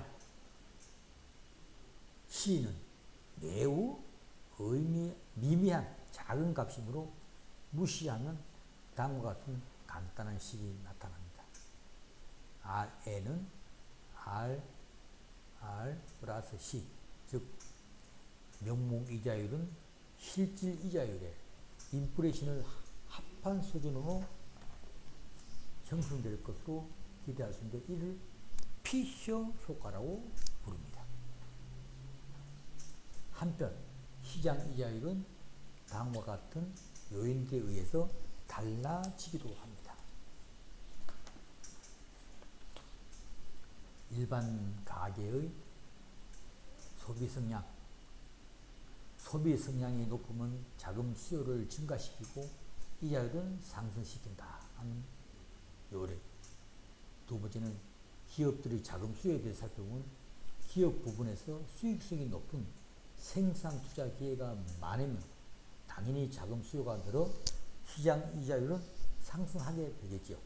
C는 매우 미미한 작은 값이므로 무시하면 다음과 같은 간단한 식이 나타납니다. RN은 R 플러스 C, 즉 명목 이자율은 실질 이자율에 인플레이션을 합한 수준으로 형성될 것으로 기대할 수 있는데, 이를 피셔 효과라고 부릅니다. 한편 시장 이자율은 다음과 같은 요인들에 의해서 달라지기도 합니다. 일반 가계의 소비 성향, 소비 성향이 높으면 자금 수요를 증가시키고 이자율은 상승시킨다 하는 요래. 두 번째는 기업들의 자금 수요에 대해 살펴보면 기업 부분에서 수익성이 높은 생산 투자 기회가 많으면 당연히 자금 수요가 늘어 시장 이자율은 상승하게 되겠죠.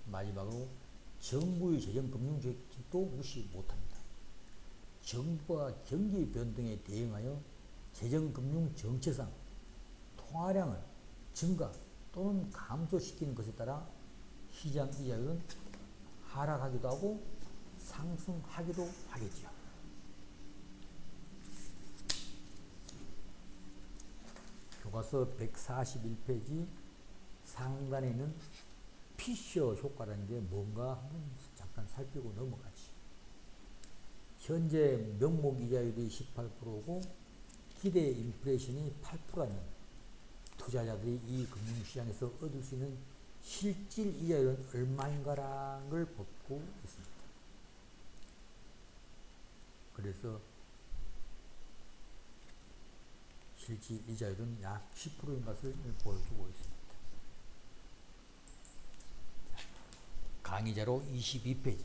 마지막으로 정부의 재정금융정책도 무시 못합니다. 정부가 경기 변동에 대응하여 재정금융정책상 통화량을 증가 또는 감소시키는 것에 따라 시장 이자율은 하락하기도 하고 상승하기도 하겠죠. 교과서 141페이지 상단에 있는 피셔 효과라는 게 뭔가 한번 잠깐 살피고 넘어가지. 현재 명목 이자율이 18%고 기대 인플레이션이 8%라면 투자자들이 이 금융시장에서 얻을 수 있는 실질 이자율은 얼마인가라는 걸 보고 있습니다. 그래서 실질 이자율은 약 10%인 것을 보여주고 있습니다. 강의자로 22페이지,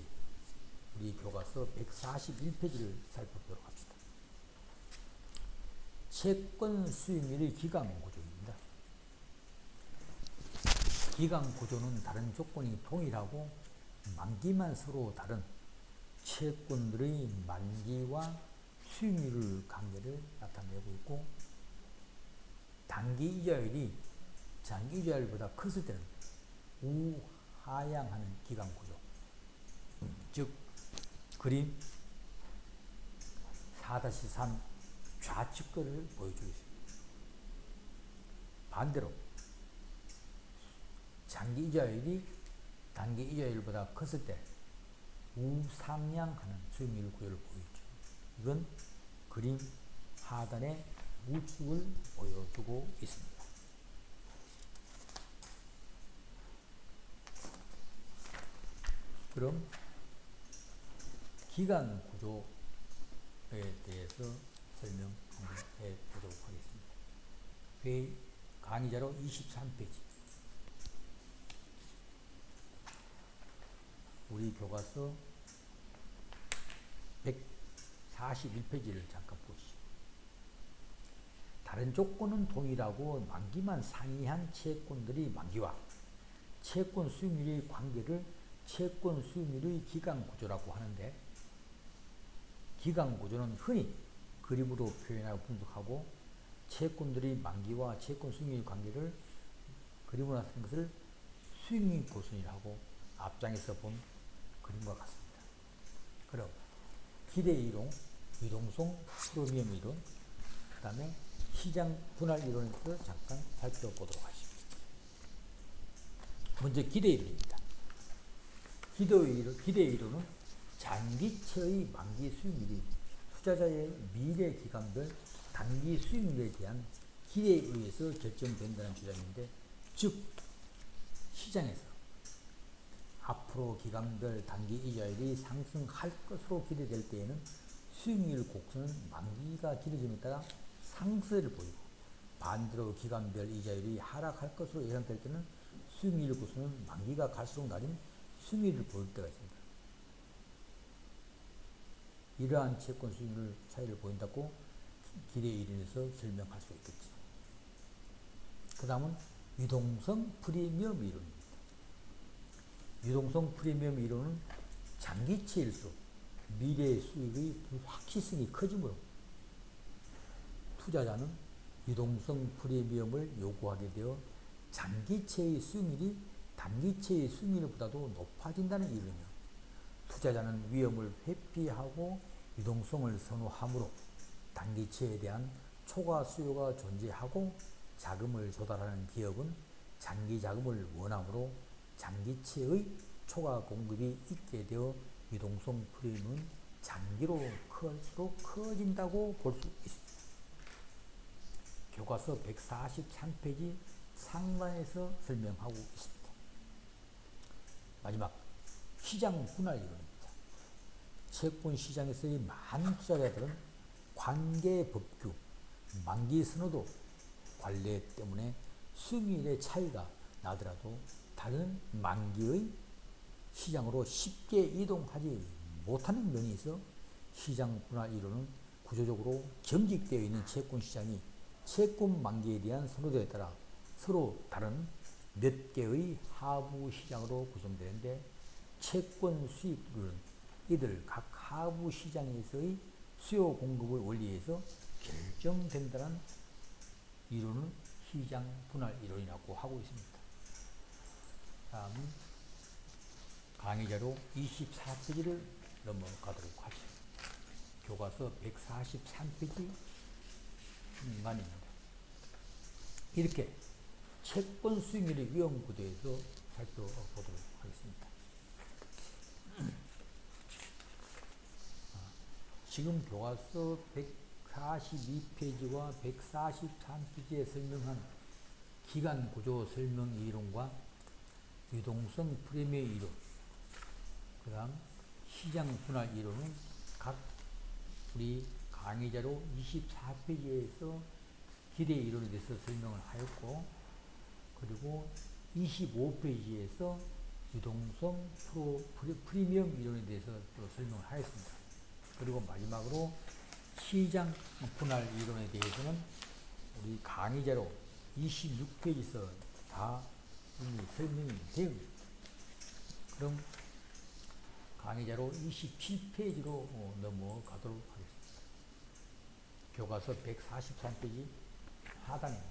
우리 교과서 141페이지를 살펴보도록 합시다. 채권 수익률의 기간 구조입니다. 기간 구조는 다른 조건이 동일하고 만기만 서로 다른 채권들의 만기와 수익률 관계를 나타내고 있고, 단기 이자율이 장기 이자율보다 컸을 때는 우하향하는 기간 구조. 즉 그림 4-3 좌측 거를 보여주고 있습니다. 반대로 장기 이자율이 단기 이자율보다 컸을 때 우상향하는 수익률 구조를 보여주죠. 이건 그림 하단의 우측을 보여주고 있습니다. 그럼 기간 구조에 대해서 설명 한번 해보도록 하겠습니다. 회의 강의자료 23페이지. 우리 교과서 141페이지를 잠깐 보시죠. 다른 조건은 동일하고 만기만 상이한 채권들이 만기와 채권 수익률의 관계를 채권 수익률의 기간 구조라고 하는데, 기간 구조는 흔히 그림으로 표현하고 분석하고 채권들이 만기와 채권 수익률의 관계를 그림으로 나타낸 것을 수익률 고순이라고 앞장에서 본 그림과 같습니다. 그럼 기대 이론, 유동성 프리미엄 이론, 그 다음에 시장 분할 이론에 대해서 잠깐 살펴보도록 하겠습니다. 먼저 기대 이론입니다. 기대 이론은 장기채의 만기 수익률이 투자자의 미래 기간별 단기 수익률에 대한 기대에 의해서 결정된다는 주장인데, 즉 시장에서 앞으로 기간별 단기 이자율이 상승할 것으로 기대될 때에는 수익률 곡선은 만기가 길어짐에 따라 상승세를 보이고, 반대로 기간별 이자율이 하락할 것으로 예상될 때는 수익률 곡선은 만기가 갈수록 낮은 수익률을 보일 때가 있습니다. 이러한 채권 수익률 차이를 보인다고 기대 이론에서 설명할 수 있겠지. 그 다음은 유동성 프리미엄 이론입니다. 유동성 프리미엄 이론은 장기채일수록 미래 수익의 불확실성이 커지므로 투자자는 유동성 프리미엄을 요구하게 되어 장기채의 수익률이 단기채의 수익률보다도 높아진다는 이론이며, 투자자는 위험을 회피하고 유동성을 선호하므로 단기채에 대한 초과 수요가 존재하고 자금을 조달하는 기업은 장기 자금을 원하므로 장기채의 초과 공급이 있게 되어 유동성 프리미엄은 장기로 클수록 커진다고 볼 수 있습니다. 교과서 143페이지 상단에서 설명하고 있습니다. 마지막 시장 분할 이론입니다. 채권 시장에서의 많은 투자자들은 관계 법규, 만기 선호도 관례 때문에 수익률의 차이가 나더라도 다른 만기의 시장으로 쉽게 이동하지 못하는 면이 있어 시장 분할 이론은 구조적으로 경직되어 있는 채권 시장이 채권 만기에 대한 선호도에 따라 서로 다른 몇 개의 하부 시장으로 구성되는데, 채권 수익률은 이들 각 하부 시장에서의 수요 공급을 원리에서 결정된다는 이론을 시장 분할 이론이라고 하고 있습니다. 다음은 강의자료 24페이지를 넘어가도록 하죠. 교과서 143페이지 중간입니다. 이렇게 채권 수익률의 위험 구도에서 살펴보도록 하겠습니다. 지금 교과서 142페이지와 143페이지에 설명한 기간 구조 설명 이론과 유동성 프리미엄 이론, 그 다음 시장 분할 이론은 각 우리 강의자료 24페이지에서 기대 이론에 대해서 설명을 하였고, 그리고 25페이지에서 유동성 프리미엄 이론에 대해서 또 설명을 하였습니다. 그리고 마지막으로 시장 분할 이론에 대해서는 우리 강의자료 26페이지에서 다 이미 설명이 되었습니다. 그럼 강의자료 27페이지로 넘어가도록 하겠습니다. 교과서 143페이지 하단입니다.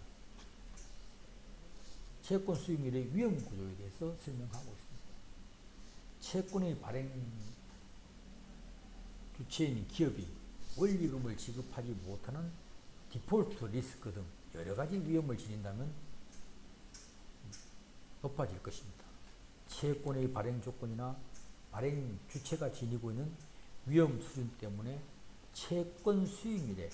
채권 수익률의 위험 구조에 대해서 설명하고 있습니다. 채권의 발행 주체인 기업이 원리금을 지급하지 못하는 디폴트 리스크 등 여러 가지 위험을 지닌다면 높아질 것입니다. 채권의 발행 조건이나 발행 주체가 지니고 있는 위험 수준 때문에 채권 수익률에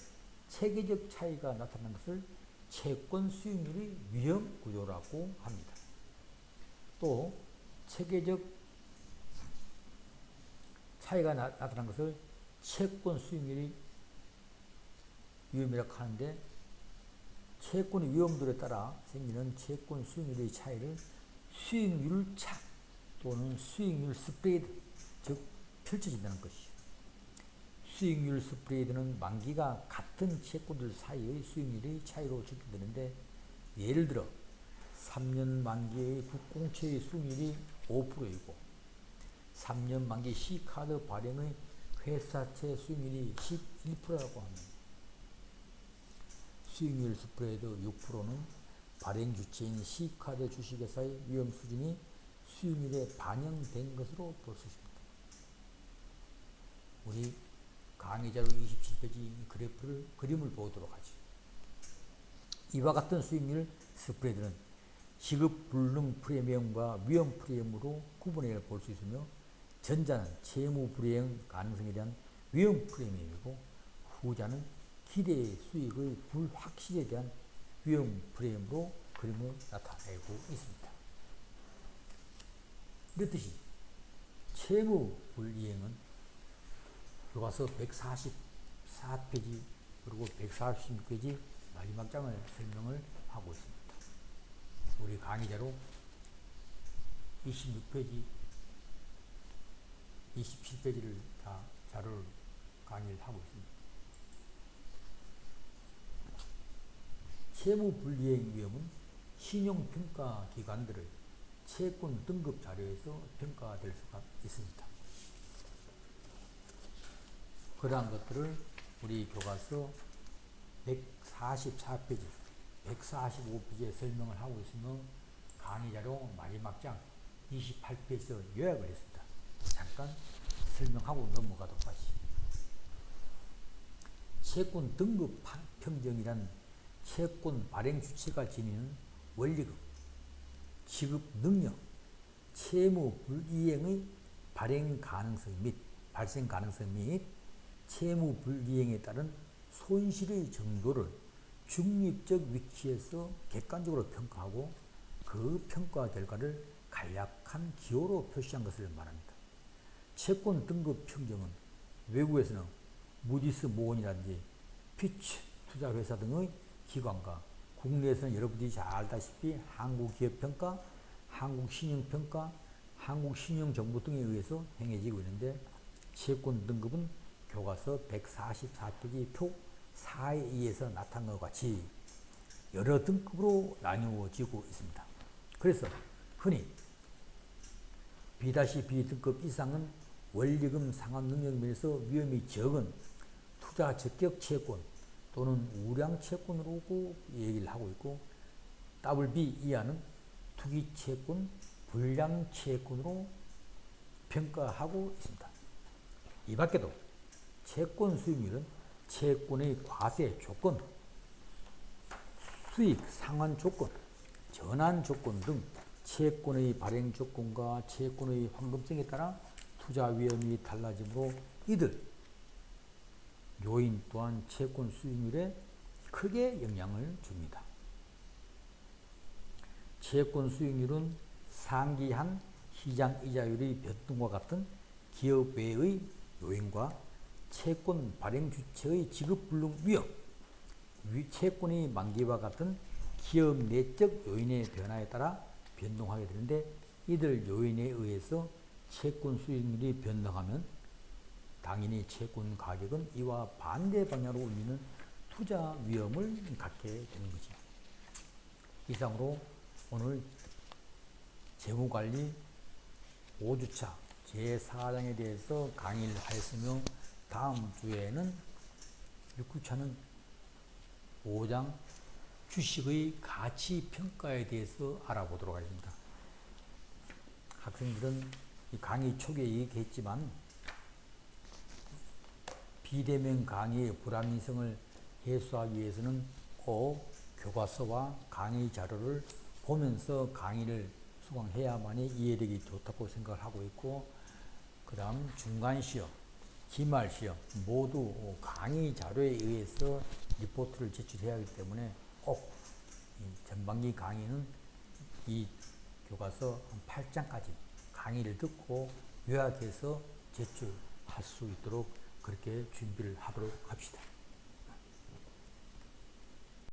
체계적 차이가 나타나는 것을 채권 수익률의 위험 구조라고 합니다. 또 체계적 차이가 나타난 것을 채권 수익률이 위험이라고 하는데, 채권의 위험도에 따라 생기는 채권 수익률의 차이를 수익률 차 또는 수익률 스프레드, 즉 펼쳐진다는 것이죠. 수익률 스프레드는 만기가 같은 채권들 사이의 수익률의 차이로 측정되는데, 예를 들어 3년 만기의 국공채의 수익률이 5%이고 3년 만기 C카드 발행의 회사채 수익률이 11%라고 합니다. 수익률 스프레드 6%는 발행 주체인 C카드 주식회사의 위험 수준이 수익률에 반영된 것으로 볼 수 있습니다. 우리 강의자료 27페이지 그래프를 그림을 보도록 하죠. 이와 같은 수익률 스프레드는 지급 불능 프리미엄과 위험 프리미엄으로 구분해 볼 수 있으며, 전자는 채무 불이행 가능성에 대한 위험 프리미엄이고 후자는 기대 수익의 불확실에 대한 위험 프리미엄으로 그림을 나타내고 있습니다. 이렇듯이 채무 불이행은 교과서 144페이지 그리고 146페이지 마지막 장을 설명을 하고 있습니다. 우리 강의자로 26페이지, 27페이지를 다 자료를 강의를 하고 있습니다. 채무 불이행 위험은 신용평가 기관들의 채권 등급 자료에서 평가될 수가 있습니다. 그러한 것들을 우리 교과서 144페이지, 145페이지에 설명을 하고 있으며, 강의자료 마지막 장 28페이지에서 요약을 했습니다. 잠깐 설명하고 넘어가도록 하시죠. 채권 등급 평정이란 채권 발행 주체가 지니는 원리금, 지급 능력, 채무 불이행의 발생 가능성 및 채무 불이행에 따른 손실의 정도를 중립적 위치에서 객관적으로 평가하고 그 평가 결과를 간략한 기호로 표시한 것을 말합니다. 채권 등급 평정은 외국에서는 무디스 모건이라든지 피치 투자회사 등의 기관과 국내에서는 여러분들이 잘 알다시피 한국기업평가, 한국신용평가, 한국신용정보 등에 의해서 행해지고 있는데, 채권 등급은 교과서 144페이지 표 4에 의해서 나타난 것 같이 여러 등급으로 나누어지고 있습니다. 그래서 흔히 B-B 등급 이상은 원리금 상환 능력 면에서 위험이 적은 투자 적격 채권 또는 우량 채권으로 얘기를 하고 있고, WB 이하는 투기 채권, 불량 채권으로 평가하고 있습니다. 이 밖에도 채권 수익률은 채권의 과세 조건, 수익 상환 조건, 전환 조건 등 채권의 발행 조건과 채권의 황금성에 따라 투자 위험이 달라지므로 이들 요인 또한 채권 수익률에 크게 영향을 줍니다. 채권 수익률은 상기한 시장 이자율의 변동과 같은 기업 외의 요인과 채권 발행 주체의 지급 불능 위험, 채권의 만기와 같은 기업 내적 요인의 변화에 따라 변동하게 되는데, 이들 요인에 의해서 채권 수익률이 변동하면 당연히 채권 가격은 이와 반대 방향으로 울리는 투자 위험을 갖게 되는 거죠. 이상으로 오늘 재무관리 5주차 제4장에 대해서 강의를 하였으며, 다음 주에는 6주차는 5장 주식의 가치 평가에 대해서 알아보도록 하겠습니다. 학생들은 이 강의 초기에 얘기했지만 비대면 강의의 불합리성을 해소하기 위해서는 꼭 교과서와 강의 자료를 보면서 강의를 수강해야만이 이해력이 좋다고 생각을 하고 있고, 그 다음 중간시험, 기말시험 모두 강의 자료에 의해서 리포트를 제출해야 하기 때문에 꼭 전반기 강의는 이 교과서 한 8장까지 강의를 듣고 요약해서 제출할 수 있도록 그렇게 준비를 하도록 합시다.